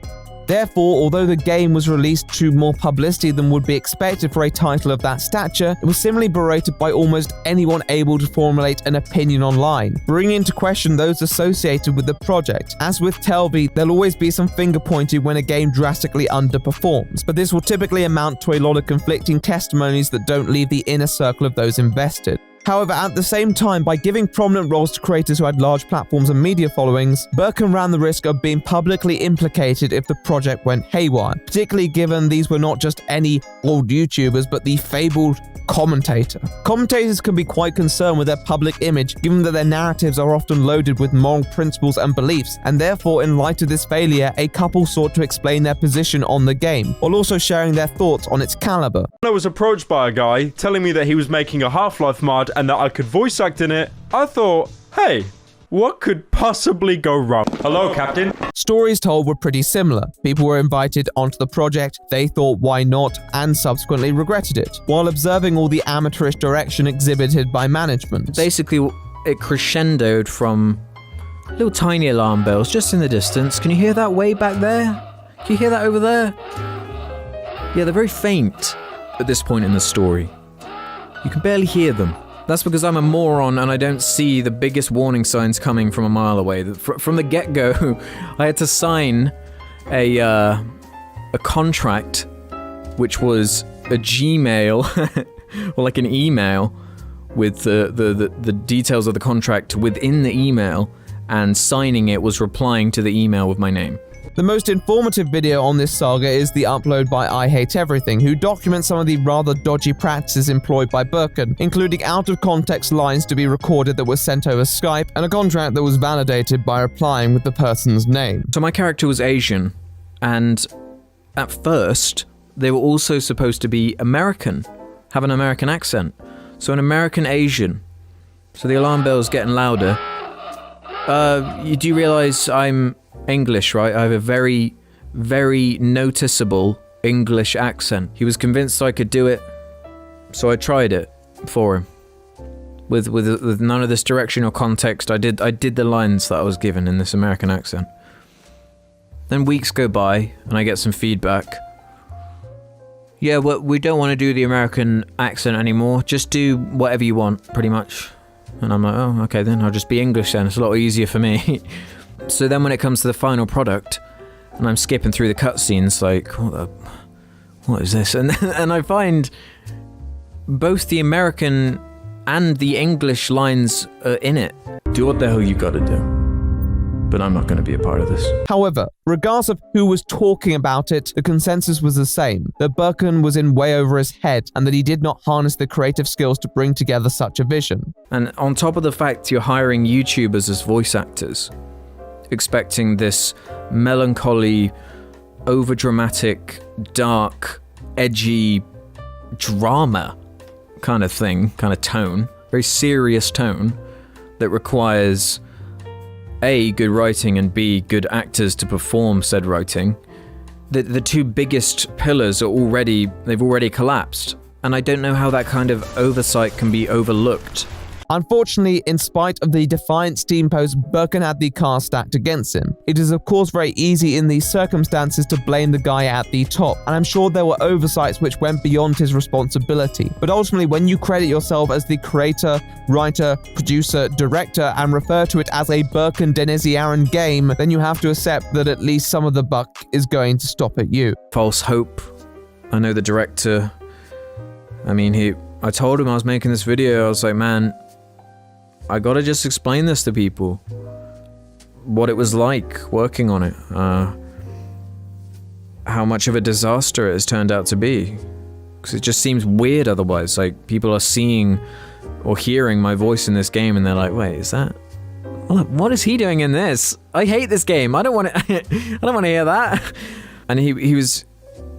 Speaker 1: Therefore, although the game was released to more publicity than would be expected for a title of that stature, it was similarly berated by almost anyone able to formulate an opinion online, bringing into question those associated with the project. As with Telvi, there'll always be some finger pointing when a game drastically underperforms, but this will typically amount to a lot of conflicting testimonies that don't leave the inner circle of those invested. However, at the same time, by giving prominent roles to creators who had large platforms and media followings, Berkan ran the risk of being publicly implicated if the project went haywire, particularly given these were not just any old YouTubers, but the fabled commentator. Commentators can be quite concerned with their public image, given that their narratives are often loaded with moral principles and beliefs, and therefore, in light of this failure, a couple sought to explain their position on the game, while also sharing their thoughts on its caliber.
Speaker 4: I was approached by a guy telling me that he was making a Half-Life mod and that I could voice act in it. I thought, hey, what could possibly go wrong? Hello, Captain.
Speaker 1: Stories told were pretty similar. People were invited onto the project, they thought why not, and subsequently regretted it, while observing all the amateurish direction exhibited by management.
Speaker 7: Basically, it crescendoed from little tiny alarm bells just in the distance. Can you hear that way back there? Can you hear that over there? Yeah, they're very faint at this point in the story. You can barely hear them. That's because I'm a moron and I don't see the biggest warning signs coming from a mile away. From the get-go, I had to sign a contract, which was a Gmail, or like an email, with the details of the contract within the email, and signing it was replying to the email with my name.
Speaker 1: The most informative video on this saga is the upload by I Hate Everything, who documents some of the rather dodgy practices employed by Berkan, including out-of-context lines to be recorded that were sent over Skype, and a contract that was validated by replying with the person's name.
Speaker 7: So my character was Asian, and at first, they were also supposed to be American, have an American accent. So an American Asian. So the alarm bell's getting louder. Do you realize I'm English, right? I have a very, very noticeable English accent. He was convinced I could do it, so I tried it for him. With none of this direction or context, I did the lines that I was given in this American accent. Then weeks go by, and I get some feedback. Yeah, well, we don't want to do the American accent anymore. Just do whatever you want, pretty much. And I'm like, oh, okay then, I'll just be English then. It's a lot easier for me. So then when it comes to the final product, and I'm skipping through the cutscenes, like, what is this? And I find both the American and the English lines are in it.
Speaker 10: Do what the hell you gotta do.
Speaker 7: but I'm not going to be a part of this.
Speaker 1: However, regardless of who was talking about it, the consensus was the same, that Berkan was in way over his head and that he did not harness the creative skills to bring together such a vision.
Speaker 7: And on top of the fact you're hiring YouTubers as voice actors, expecting this melancholy, overdramatic, dark, edgy drama kind of thing, kind of tone, very serious tone that requires A, good writing, and B, good actors to perform said writing. The two biggest pillars they've already collapsed, and I don't know how that kind of oversight can be overlooked.
Speaker 1: Unfortunately, in spite of the defiant Steam post, Berkan had the card stacked against him. It is of course very easy in these circumstances to blame the guy at the top, and I'm sure there were oversights which went beyond his responsibility. But ultimately, when you credit yourself as the creator, writer, producer, director, and refer to it as a Berkan Denizliaran game, then you have to accept that at least some of the buck is going to stop at you.
Speaker 7: False hope. I know the director. I told him I was making this video. I was like, man, I gotta just explain this to people. What it was like working on it. How much of a disaster it has turned out to be. Because it just seems weird otherwise. Like, people are seeing or hearing my voice in this game and they're like, wait, is that... What is he doing in this? I hate this game. I don't want to I don't want to hear that. And he was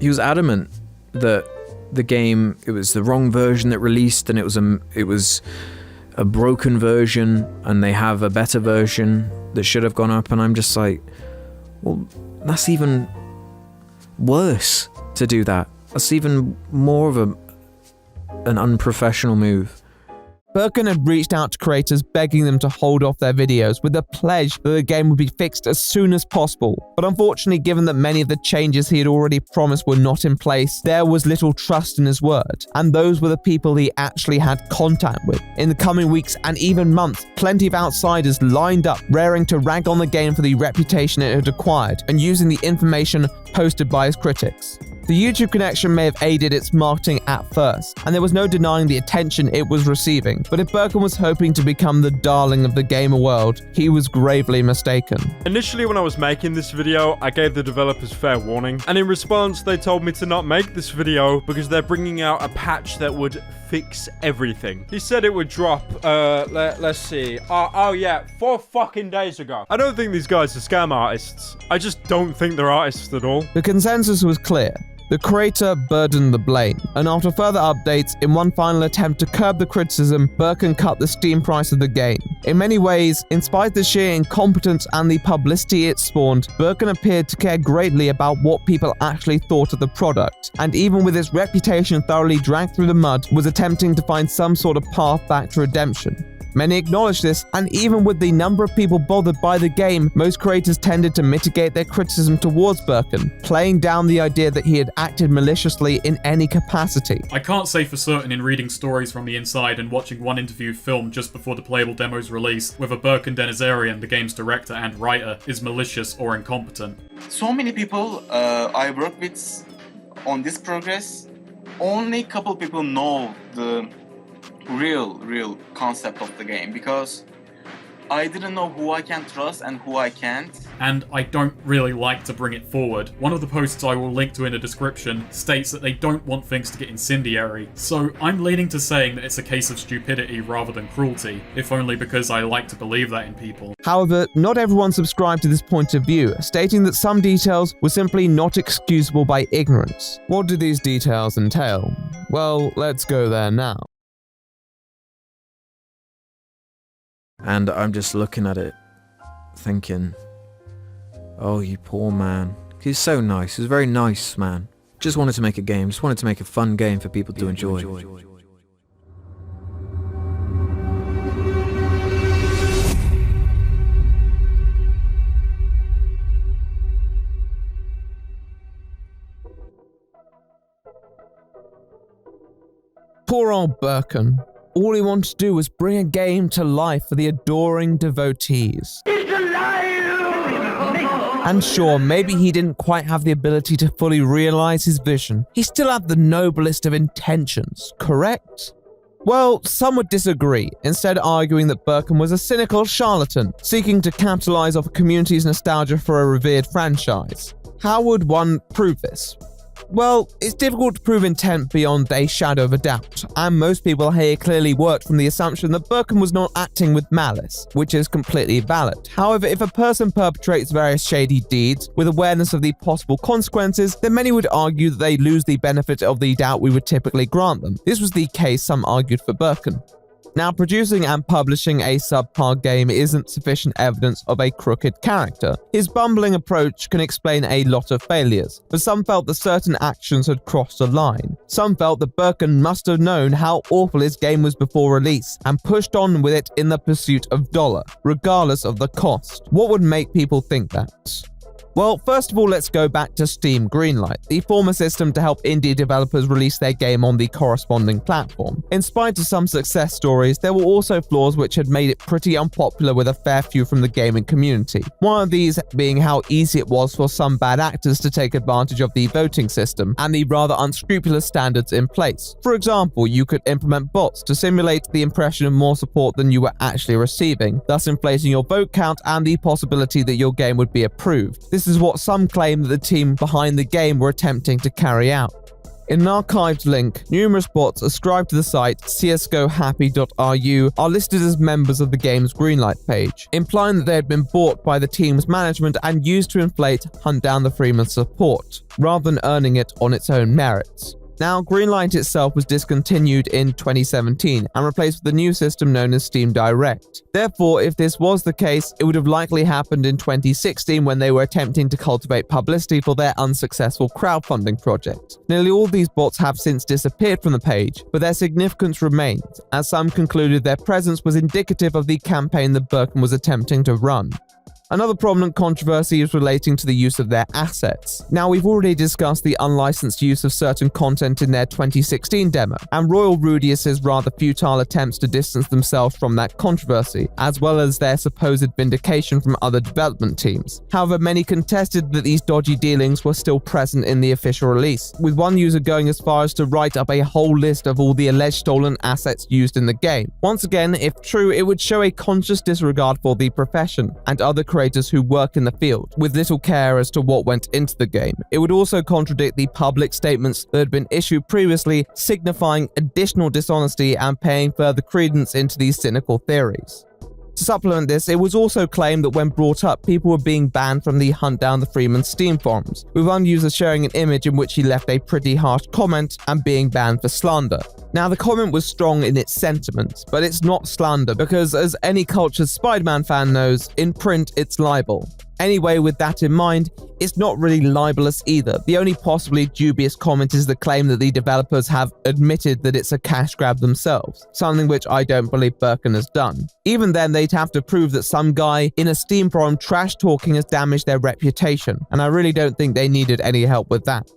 Speaker 7: adamant that the game, it was the wrong version that released, and it was a broken version, and they have a better version that should have gone up. And I'm just like, well, that's even worse to do that. That's even more of an unprofessional move.
Speaker 1: Berkan had reached out to creators begging them to hold off their videos with a pledge that the game would be fixed as soon as possible. But unfortunately, given that many of the changes he had already promised were not in place, there was little trust in his word. And those were the people he actually had contact with. In the coming weeks and even months, plenty of outsiders lined up, raring to rag on the game for the reputation it had acquired and using the information posted by his critics. The YouTube connection may have aided its marketing at first, and there was no denying the attention it was receiving. But if Berkan was hoping to become the darling of the gamer world, he was gravely mistaken.
Speaker 4: Initially, when I was making this video, I gave the developers fair warning, and in response, they told me to not make this video because they're bringing out a patch that would fix everything. He said it would drop, let's see. Oh yeah, 4 fucking days ago. I don't think these guys are scam artists. I just don't think they're artists at all.
Speaker 1: The consensus was clear. The creator burdened the blame, and after further updates, in one final attempt to curb the criticism, Berkan cut the Steam price of the game. In many ways, in spite of the sheer incompetence and the publicity it spawned, Berkan appeared to care greatly about what people actually thought of the product, and even with its reputation thoroughly dragged through the mud, was attempting to find some sort of path back to redemption. Many acknowledge this, and even with the number of people bothered by the game, most creators tended to mitigate their criticism towards Berkan, playing down the idea that he had acted maliciously in any capacity.
Speaker 2: I can't say for certain in reading stories from the inside and watching one interview filmed just before the playable demo's release whether Berkan Denizliaran, the game's director and writer, is malicious or incompetent.
Speaker 3: So many people I work with on this progress, only couple people know the real concept of the game, because I didn't know who I can trust and who I can't.
Speaker 2: And I don't really like to bring it forward. One of the posts I will link to in the description states that they don't want things to get incendiary, so I'm leaning to saying that it's a case of stupidity rather than cruelty, if only because I like to believe that in people.
Speaker 1: However, not everyone subscribed to this point of view, stating that some details were simply not excusable by ignorance. What do these details entail? Well, let's go there now.
Speaker 7: And I'm just looking at it, thinking, oh, you poor man. He's so nice. He's a very nice man. Just wanted to make a game. Just wanted to make a fun game for people to enjoy.
Speaker 1: Poor old Berkan. All he wanted to do was bring a game to life for the adoring devotees.
Speaker 9: It's alive!
Speaker 1: And sure, maybe he didn't quite have the ability to fully realize his vision. He still had the noblest of intentions, correct? Well, some would disagree, instead arguing that Berkan was a cynical charlatan, seeking to capitalize off a community's nostalgia for a revered franchise. How would one prove this? Well, it's difficult to prove intent beyond a shadow of a doubt, and most people here clearly worked from the assumption that Berkan was not acting with malice, which is completely valid. However, if a person perpetrates various shady deeds with awareness of the possible consequences, then many would argue that they lose the benefit of the doubt we would typically grant them. This was the case some argued for Berkan. Now, producing and publishing a subpar game isn't sufficient evidence of a crooked character. His bumbling approach can explain a lot of failures, but some felt that certain actions had crossed a line. Some felt that Berkan must have known how awful his game was before release, and pushed on with it in the pursuit of dollar, regardless of the cost. What would make people think that? Well, first of all, let's go back to Steam Greenlight, the former system to help indie developers release their game on the corresponding platform. In spite of some success stories, there were also flaws which had made it pretty unpopular with a fair few from the gaming community. One of these being how easy it was for some bad actors to take advantage of the voting system and the rather unscrupulous standards in place. For example, you could implement bots to simulate the impression of more support than you were actually receiving, thus inflating your vote count and the possibility that your game would be approved. This is what some claim that the team behind the game were attempting to carry out. In an archived link, numerous bots ascribed to the site csgohappy.ru are listed as members of the game's Greenlight page, implying that they had been bought by the team's management and used to inflate Hunt Down the Freeman support, rather than earning it on its own merits. Now, Greenlight itself was discontinued in 2017 and replaced with a new system known as Steam Direct. Therefore, if this was the case, it would have likely happened in 2016 when they were attempting to cultivate publicity for their unsuccessful crowdfunding project. Nearly all these bots have since disappeared from the page, but their significance remains, as some concluded their presence was indicative of the campaign that Berkan was attempting to run. Another prominent controversy is relating to the use of their assets. Now, we've already discussed the unlicensed use of certain content in their 2016 demo, and Royal Rudius's rather futile attempts to distance themselves from that controversy, as well as their supposed vindication from other development teams. However, many contested that these dodgy dealings were still present in the official release, with one user going as far as to write up a whole list of all the alleged stolen assets used in the game. Once again, if true, it would show a conscious disregard for the profession and other creators who work in the field, with little care as to what went into the game. It would also contradict the public statements that had been issued previously, signifying additional dishonesty and paying further credence into these cynical theories. To supplement this, it was also claimed that when brought up, people were being banned from the Hunt Down the Freeman Steam forums, with one user sharing an image in which he left a pretty harsh comment and being banned for slander. Now, the comment was strong in its sentiments, but it's not slander because, as any cultured Spider-Man fan knows, in print it's libel. Anyway, with that in mind, it's not really libelous either. The only possibly dubious comment is the claim that the developers have admitted that it's a cash grab themselves, something which I don't believe Berkan has done. Even then, they'd have to prove that some guy in a Steam forum trash talking has damaged their reputation, and I really don't think they needed any help with that.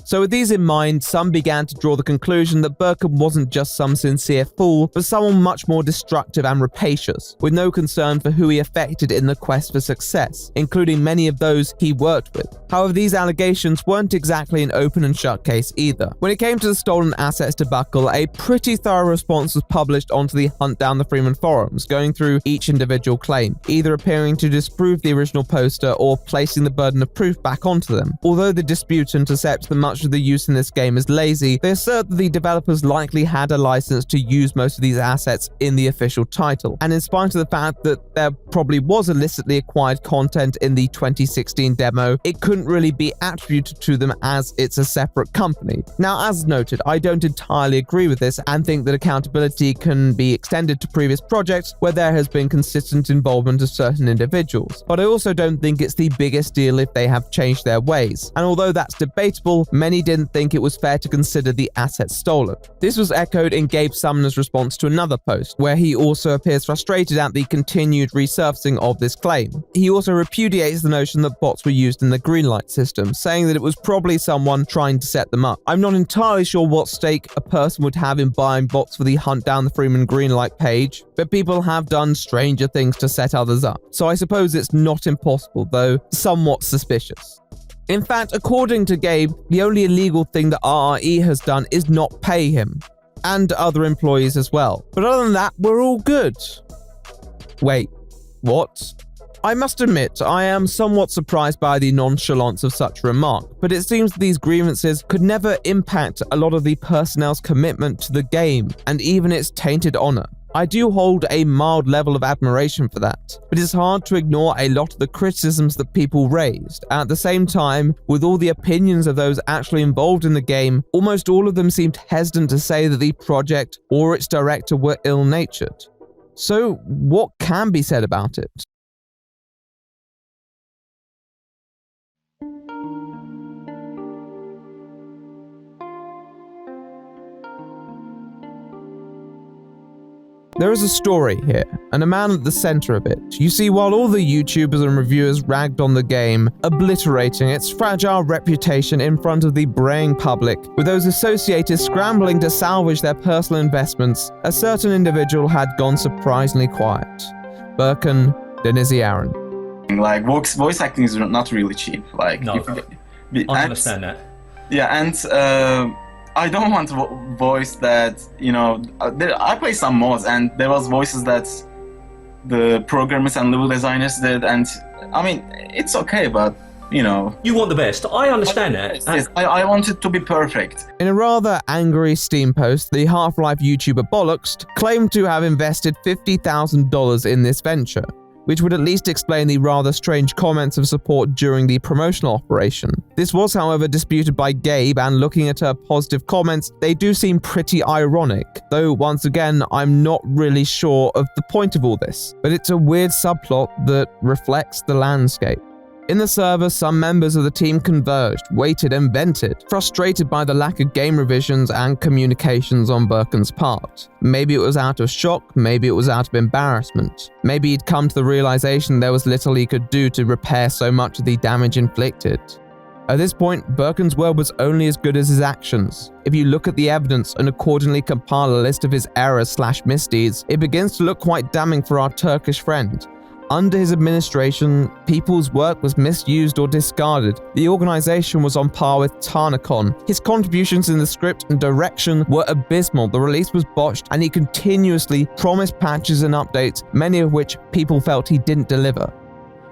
Speaker 1: So with these in mind, some began to draw the conclusion that Berkan wasn't just some sincere fool, but someone much more destructive and rapacious, with no concern for who he affected in the quest for success, including many of those he worked with. However, these allegations weren't exactly an open and shut case either. When it came to the stolen assets debacle, a pretty thorough response was published onto the Hunt Down the Freeman forums, going through each individual claim, either appearing to disprove the original poster or placing the burden of proof back onto them. Although the disputant accepts that much of the use in this game is lazy, they assert that the developers likely had a license to use most of these assets in the official title, and in spite of the fact that there probably was illicitly acquired content in the 2016 demo, it couldn't really be attributed to them as it's a separate company. Now, as noted, I don't entirely agree with this and think that accountability can be extended to previous projects where there has been consistent involvement of certain individuals, but I also don't think it's the biggest deal if they have changed their ways, and although that's debatable, many didn't think it was fair to consider the assets stolen. This was echoed in Gabe Sumner's response to another post, where he also appears frustrated at the continued resurfacing of this claim. He also repudiates the notion that bots were used in the Greenlight system, saying that it was probably someone trying to set them up. I'm not entirely sure what stake a person would have in buying bots for the Hunt Down the Freeman Greenlight page, but people have done stranger things to set others up, so I suppose it's not impossible, though somewhat suspicious. In fact, according to Gabe, the only illegal thing that RRE has done is not pay him. and other employees as well. But other than that, we're all good. Wait, what? I must admit, I am somewhat surprised by the nonchalance of such a remark, but it seems these grievances could never impact a lot of the personnel's commitment to the game, and even its tainted honor. I do hold a mild level of admiration for that, but it's hard to ignore a lot of the criticisms that people raised. At the same time, with all the opinions of those actually involved in the game, almost all of them seemed hesitant to say that the project or its director were ill-natured. So, what can be said about it? There is a story here, and a man at the center of it. You see, while all the YouTubers and reviewers ragged on the game, obliterating its fragile reputation in front of the braying public, with those associated scrambling to salvage their personal investments, a certain individual had gone surprisingly quiet. Berkan Aaron.
Speaker 3: Like, voice acting is not really cheap. Like,
Speaker 10: no, I understand that.
Speaker 3: Yeah, and I don't want to voice that, you know, I play some mods and there was voices that the programmers and level designers did, and I mean, it's okay, but, you know.
Speaker 10: You want the best, I understand that.
Speaker 3: Yes, I want it to be perfect.
Speaker 1: In a rather angry Steam post, the Half-Life YouTuber Bollocks claimed to have invested $50,000 in this venture, which would at least explain the rather strange comments of support during the promotional operation. This was, however, disputed by Gabe, and looking at her positive comments, they do seem pretty ironic, though once again, I'm not really sure of the point of all this, but it's a weird subplot that reflects the landscape. In the server, some members of the team converged, waited and vented, frustrated by the lack of game revisions and communications on Berkan's part. Maybe it was out of shock, maybe it was out of embarrassment. Maybe he'd come to the realization there was little he could do to repair so much of the damage inflicted. At this point, Berkan's word was only as good as his actions. If you look at the evidence and accordingly compile a list of his errors/misdeeds, it begins to look quite damning for our Turkish friend. Under his administration, people's work was misused or discarded. The organization was on par with Tarnacon. His contributions in the script and direction were abysmal. The release was botched, and he continuously promised patches and updates, many of which people felt he didn't deliver.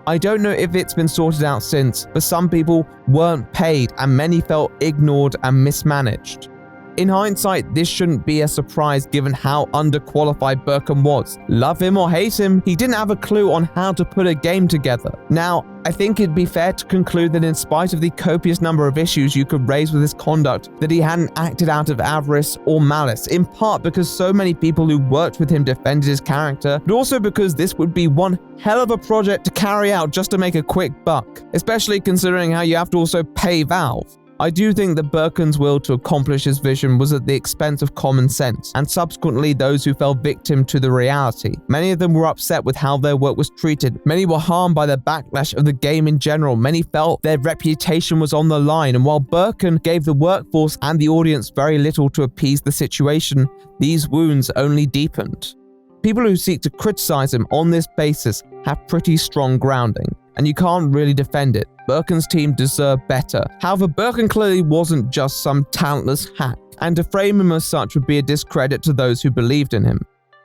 Speaker 1: I don't know if it's been sorted out since, but some people weren't paid, and many felt ignored and mismanaged. In hindsight, this shouldn't be a surprise given how underqualified Berkan was. Love him or hate him, he didn't have a clue on how to put a game together. Now, I think it'd be fair to conclude that in spite of the copious number of issues you could raise with his conduct, that he hadn't acted out of avarice or malice, in part because so many people who worked with him defended his character, but also because this would be one hell of a project to carry out just to make a quick buck, especially considering how you have to also pay Valve. I do think that Berkan's will to accomplish his vision was at the expense of common sense, and subsequently those who fell victim to the reality. Many of them were upset with how their work was treated. Many were harmed by the backlash of the game in general. Many felt their reputation was on the line, and while Berkan gave the workforce and the audience very little to appease the situation, these wounds only deepened. People who seek to criticize him on this basis have pretty strong grounding, and you can't really defend it. Berkan's team deserved better. However, Berkan clearly wasn't just some talentless hack, and to frame him as such would be a discredit to those who believed in him.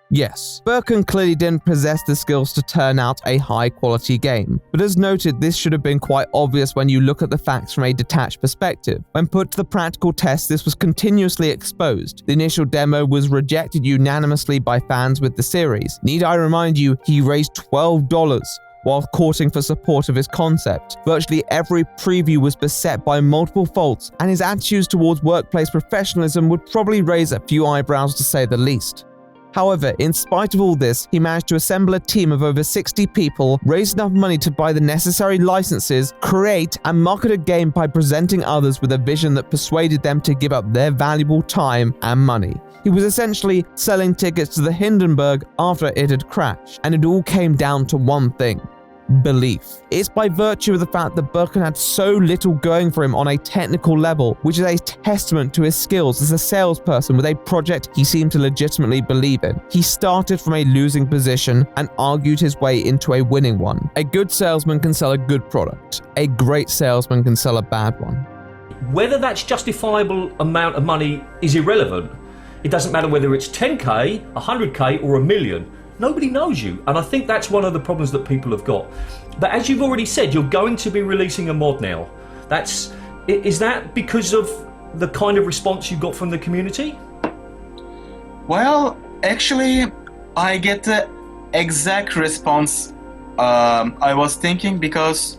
Speaker 1: Yes, Berkan clearly didn't possess the skills to turn out a high-quality game, but as noted, this should have been quite obvious when you look at the facts from a detached perspective. When put to the practical test, this was continuously exposed. The initial demo was rejected unanimously by fans with the series. Need I remind you, he raised $12 while courting for support of his concept. Virtually every preview was beset by multiple faults, and his attitudes towards workplace professionalism would probably raise a few eyebrows to say the least. However, in spite of all this, he managed to assemble a team of over 60 people, raise enough money to buy the necessary licenses, create and market a game by presenting others with a vision that persuaded them to give up their valuable time and money. He was essentially selling tickets to the Hindenburg after it had crashed, and it all came down to one thing: belief. It's by virtue of the fact that Berkan had so little going for him on a technical level, which is a testament to his skills as a salesperson with a project he seemed to legitimately believe in. He started from a losing position and argued his way into a winning one. A good salesman can sell a good product. A great salesman can sell a bad one.
Speaker 10: Whether that's justifiable amount of money is irrelevant. It doesn't matter whether it's 10k, 100k, or a million. Nobody knows you, and I think that's one of the problems that people have got. But as you've already said, you're going to be releasing a mod now. Is that because of the kind of response you got from the community?
Speaker 3: Well, actually, I get the exact response I was thinking, because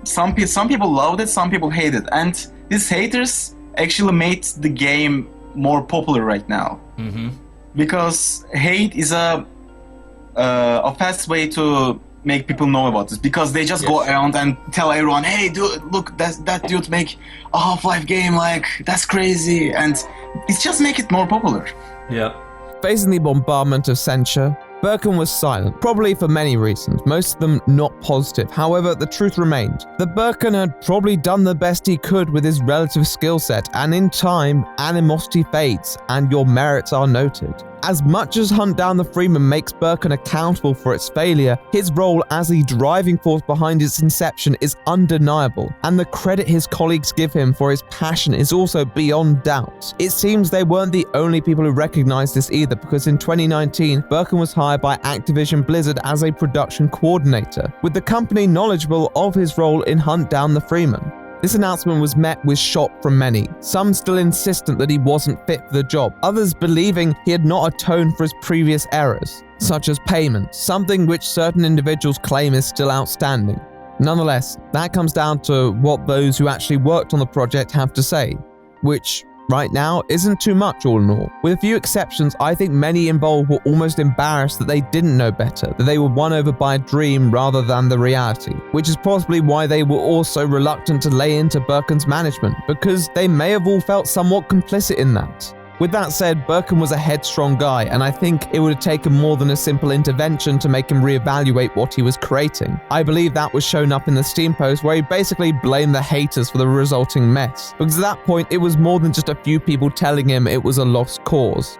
Speaker 3: some people loved it, some people hate it, and these haters actually made the game more popular right now.
Speaker 10: Mm-hmm.
Speaker 3: Because hate is a fast way to make people know about this, because they just go around and tell everyone, hey dude, look, that dude make a Half-Life game, like, that's crazy, and it's just make it more popular.
Speaker 10: Yeah.
Speaker 1: Facing the bombardment of censure, Berkan was silent, probably for many reasons, most of them not positive. However, the truth remained that Berkan had probably done the best he could with his relative skill set, and in time, animosity fades, and your merits are noted. As much as Hunt Down the Freeman makes Berkan accountable for its failure, his role as the driving force behind its inception is undeniable, and the credit his colleagues give him for his passion is also beyond doubt. It seems they weren't the only people who recognized this either, because in 2019, Berkan was hired by Activision Blizzard as a production coordinator, with the company knowledgeable of his role in Hunt Down the Freeman. This announcement was met with shock from many, some still insistent that he wasn't fit for the job, others believing he had not atoned for his previous errors, such as payment, something which certain individuals claim is still outstanding. Nonetheless, that comes down to what those who actually worked on the project have to say, which right now isn't too much all in all. With a few exceptions, I think many involved were almost embarrassed that they didn't know better, that they were won over by a dream rather than the reality, which is possibly why they were also reluctant to lay into Berkan's management, because they may have all felt somewhat complicit in that. With that said, Berkan was a headstrong guy, and I think it would have taken more than a simple intervention to make him reevaluate what he was creating. I believe that was shown up in the Steam post, where he basically blamed the haters for the resulting mess, because at that point it was more than just a few people telling him it was a lost cause.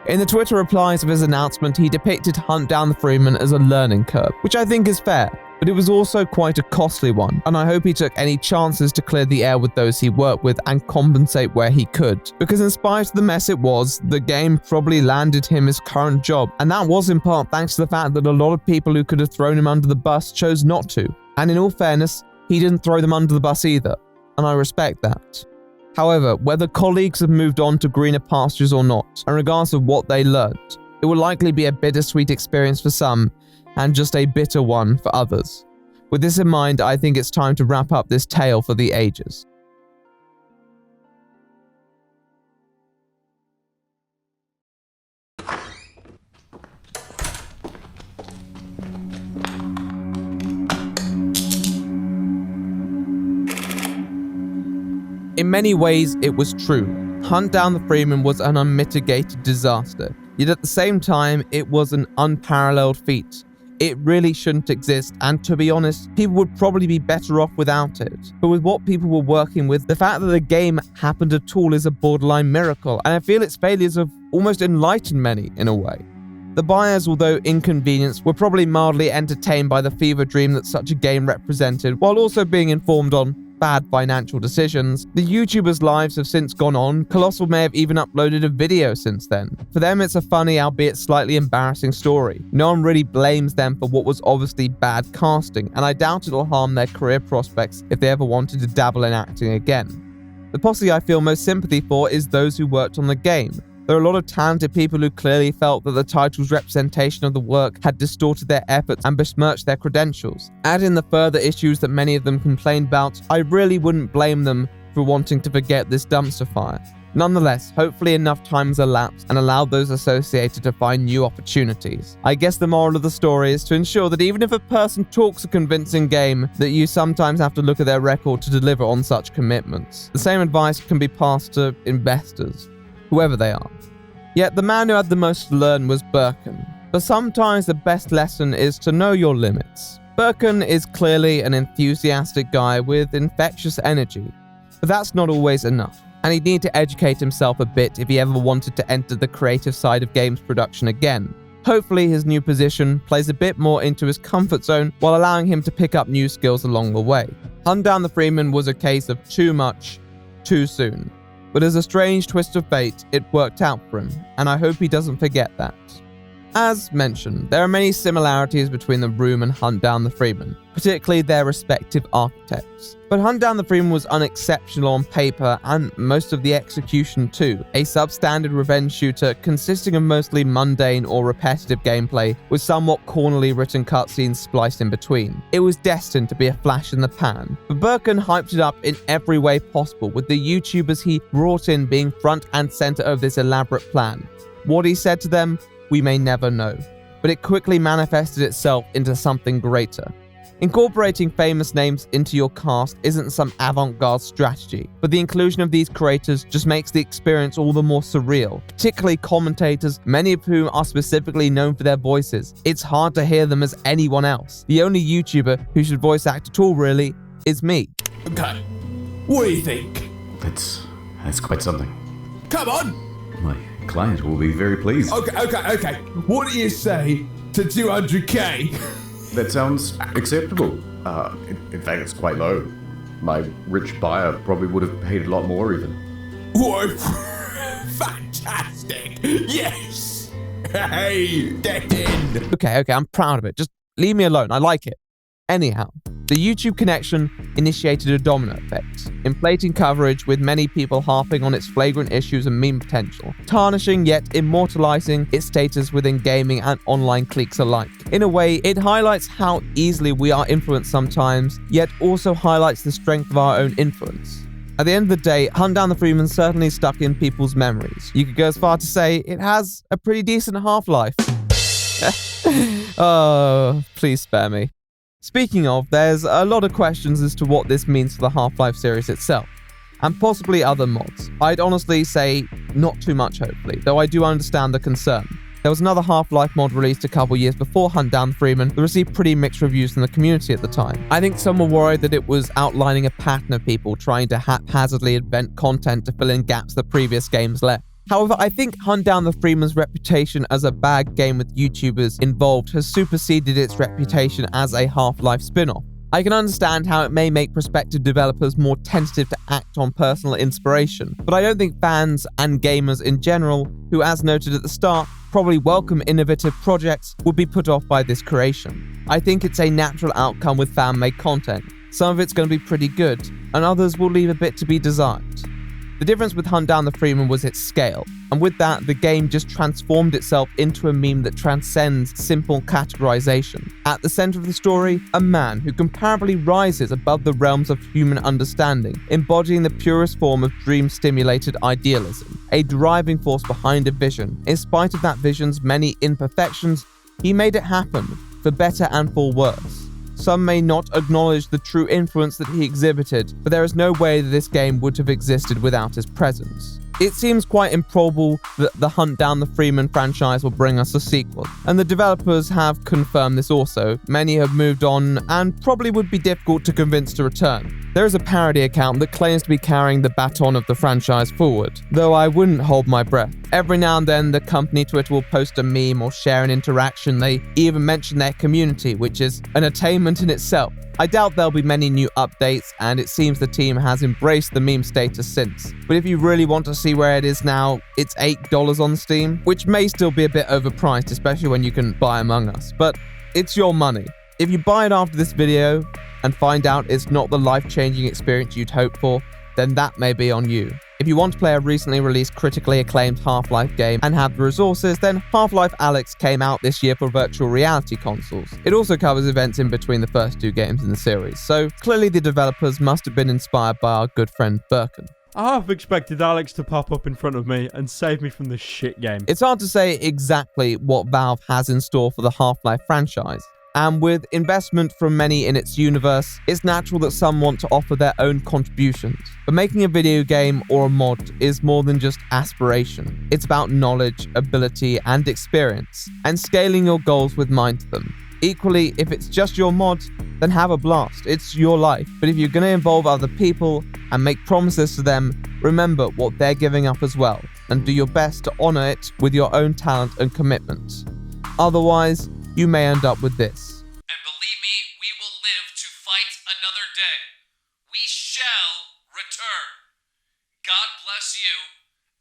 Speaker 1: In the Twitter replies of his announcement, he depicted Hunt Down the Freeman as a learning curve, which I think is fair, but it was also quite a costly one, and I hope he took any chances to clear the air with those he worked with and compensate where he could. Because in spite of the mess it was, the game probably landed him his current job, and that was in part thanks to the fact that a lot of people who could have thrown him under the bus chose not to. And in all fairness, he didn't throw them under the bus either, and I respect that. However, whether colleagues have moved on to greener pastures or not, and regardless of what they learned, it will likely be a bittersweet experience for some, and just a bitter one for others. With this in mind, I think it's time to wrap up this tale for the ages. In many ways, it was true. Hunt Down the Freeman was an unmitigated disaster, yet at the same time, it was an unparalleled feat. It really shouldn't exist, and to be honest, people would probably be better off without it. But with what people were working with, the fact that the game happened at all is a borderline miracle, and I feel its failures have almost enlightened many in a way. The buyers, although inconvenienced, were probably mildly entertained by the fever dream that such a game represented, while also being informed on bad financial decisions. The YouTubers' lives have since gone on. Colossal may have even uploaded a video since then. For them, it's a funny, albeit slightly embarrassing story. No one really blames them for what was obviously bad casting, and I doubt it'll harm their career prospects if they ever wanted to dabble in acting again. The posse I feel most sympathy for is those who worked on the game. There are a lot of talented people who clearly felt that the title's representation of the work had distorted their efforts and besmirched their credentials. Add in the further issues that many of them complained about, I really wouldn't blame them for wanting to forget this dumpster fire. Nonetheless, hopefully enough time has elapsed and allowed those associated to find new opportunities. I guess the moral of the story is to ensure that even if a person talks a convincing game, that you sometimes have to look at their record to deliver on such commitments. The same advice can be passed to investors, whoever they are. Yet the man who had the most to learn was Berkan. But sometimes the best lesson is to know your limits. Berkan is clearly an enthusiastic guy with infectious energy, but that's not always enough, and he'd need to educate himself a bit if he ever wanted to enter the creative side of games production again. Hopefully his new position plays a bit more into his comfort zone while allowing him to pick up new skills along the way. Hunt Down the Freeman was a case of too much, too soon. But as a strange twist of fate, it worked out for him, and I hope he doesn't forget that. As mentioned, there are many similarities between The Room and Hunt Down the Freeman, particularly their respective architects. But Hunt Down the Freeman was unexceptional on paper and most of the execution too, a substandard revenge shooter consisting of mostly mundane or repetitive gameplay with somewhat cornerly written cutscenes spliced in between. It was destined to be a flash in the pan, but Berkan hyped it up in every way possible, with the YouTubers he brought in being front and center of this elaborate plan. What he said to them, we may never know, but it quickly manifested itself into something greater. Incorporating famous names into your cast isn't some avant-garde strategy, but the inclusion of these creators just makes the experience all the more surreal, particularly commentators, many of whom are specifically known for their voices. It's hard to hear them as anyone else. The only YouTuber who should voice act at all, really, is me.
Speaker 11: Okay, what do you think?
Speaker 13: That's quite something.
Speaker 11: Come on!
Speaker 13: My client will be very pleased.
Speaker 11: Okay. What do you say to 200k?
Speaker 13: That sounds acceptable. In fact, it's quite low. My rich buyer probably would have paid a lot more even.
Speaker 11: Whoa, fantastic! Yes! Hey, get in!
Speaker 1: Okay, I'm proud of it. Just leave me alone. I like it. Anyhow, the YouTube connection initiated a domino effect, inflating coverage with many people harping on its flagrant issues and meme potential, tarnishing yet immortalizing its status within gaming and online cliques alike. In a way, it highlights how easily we are influenced sometimes, yet also highlights the strength of our own influence. At the end of the day, Hunt Down the Freeman certainly stuck in people's memories. You could go as far to say it has a pretty decent half-life. Oh, please spare me. Speaking of, there's a lot of questions as to what this means for the Half-Life series itself, and possibly other mods. I'd honestly say not too much, hopefully, though I do understand the concern. There was another Half-Life mod released a couple years before Hunt Down the Freeman that received pretty mixed reviews from the community at the time. I think some were worried that it was outlining a pattern of people trying to haphazardly invent content to fill in gaps the previous games left. However, I think Hunt Down the Freeman's reputation as a bad game with YouTubers involved has superseded its reputation as a Half-Life spin-off. I can understand how it may make prospective developers more tentative to act on personal inspiration, but I don't think fans and gamers in general, who as noted at the start, probably welcome innovative projects, would be put off by this creation. I think it's a natural outcome with fan-made content. Some of it's going to be pretty good, and others will leave a bit to be desired. The difference with Hunt Down the Freeman was its scale, and with that, the game just transformed itself into a meme that transcends simple categorization. At the center of the story, a man who comparably rises above the realms of human understanding, embodying the purest form of dream-stimulated idealism, a driving force behind a vision. In spite of that vision's many imperfections, he made it happen, for better and for worse. Some may not acknowledge the true influence that he exhibited, but there is no way that this game would have existed without his presence. It seems quite improbable that the Hunt Down the Freeman franchise will bring us a sequel, and the developers have confirmed this also. Many have moved on and probably would be difficult to convince to return. There is a parody account that claims to be carrying the baton of the franchise forward, though I wouldn't hold my breath. Every now and then, the company Twitter will post a meme or share an interaction. They even mention their community, which is an attainment in itself. I doubt there'll be many new updates, and it seems the team has embraced the meme status since. But if you really want to see where it is now, it's $8 on Steam, which may still be a bit overpriced, especially when you can buy Among Us, but it's your money. If you buy it after this video and find out it's not the life-changing experience you'd hoped for, then that may be on you. If you want to play a recently released critically acclaimed Half-Life game and have the resources, then Half-Life Alyx came out this year for virtual reality consoles. It also covers events in between the first two games in the series, so clearly the developers must have been inspired by our good friend Berkan.
Speaker 4: I half expected Alex to pop up in front of me and save me from this shit game.
Speaker 1: It's hard to say exactly what Valve has in store for the Half-Life franchise. And with investment from many in its universe, it's natural that some want to offer their own contributions. But making a video game or a mod is more than just aspiration. It's about knowledge, ability, and experience, and scaling your goals with mind to them. Equally, if it's just your mod, then have a blast. It's your life. But if you're going to involve other people and make promises to them, remember what they're giving up as well, and do your best to honor it with your own talent and commitment. Otherwise, you may end up with this.
Speaker 14: And believe me, we will live to fight another day. We shall return. God bless you,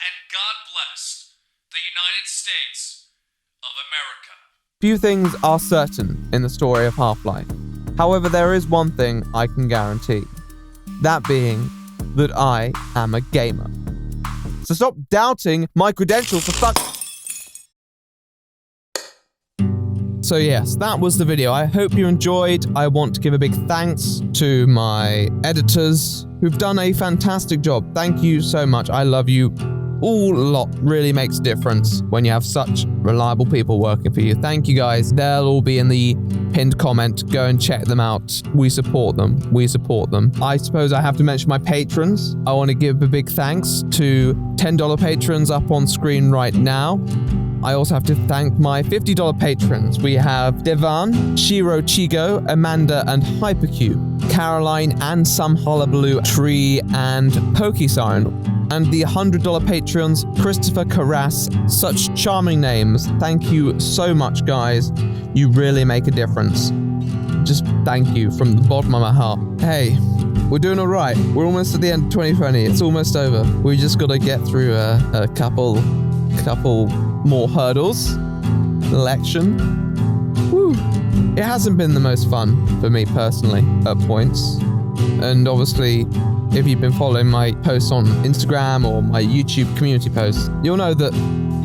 Speaker 14: and God bless the United States of America.
Speaker 1: Few things are certain in the story of Half-Life. However, there is one thing I can guarantee. That being that I am a gamer. So stop doubting my credentials for fuck. So yes, that was the video. I hope you enjoyed. I want to give a big thanks to my editors who've done a fantastic job. Thank you so much. I love you all a lot. Really makes a difference when you have such reliable people working for you. Thank you guys. They'll all be in the pinned comment. Go and check them out. We support them. We support them. I suppose I have to mention my patrons. I want to give a big thanks to $10 patrons up on screen right now. I also have to thank my $50 patrons. We have Devan, Shiro Chigo, Amanda and Hypercube, Caroline and Some Hullabaloo Tree and Pokesiren. And the $100 patrons, Christopher Carras. Such charming names. Thank you so much, guys. You really make a difference. Just thank you from the bottom of my heart. Hey, we're doing all right. We're almost at the end of 2020. It's almost over. We just got to get through a couple more hurdles. Election. Woo. It hasn't been the most fun for me personally at points. And obviously, if you've been following my posts on Instagram or my YouTube community posts, you'll know that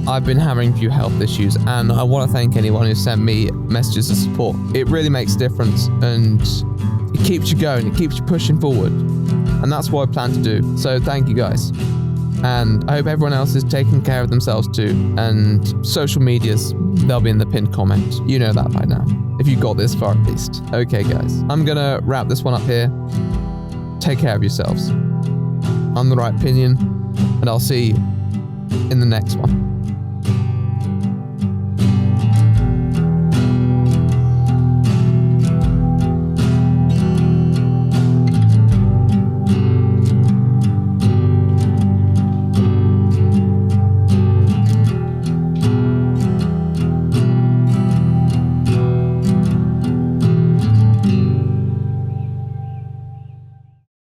Speaker 1: I've been having a few health issues, and I want to thank anyone who sent me messages of support. It really makes a difference, and it keeps you going, it keeps you pushing forward. And that's what I plan to do. So thank you guys. And I hope everyone else is taking care of themselves too. And social medias, they'll be in the pinned comment. You know that by now, if you got this far at least. Okay guys, I'm gonna wrap this one up here. Take care of yourselves. I'm the Right Opinion, and I'll see you in the next one.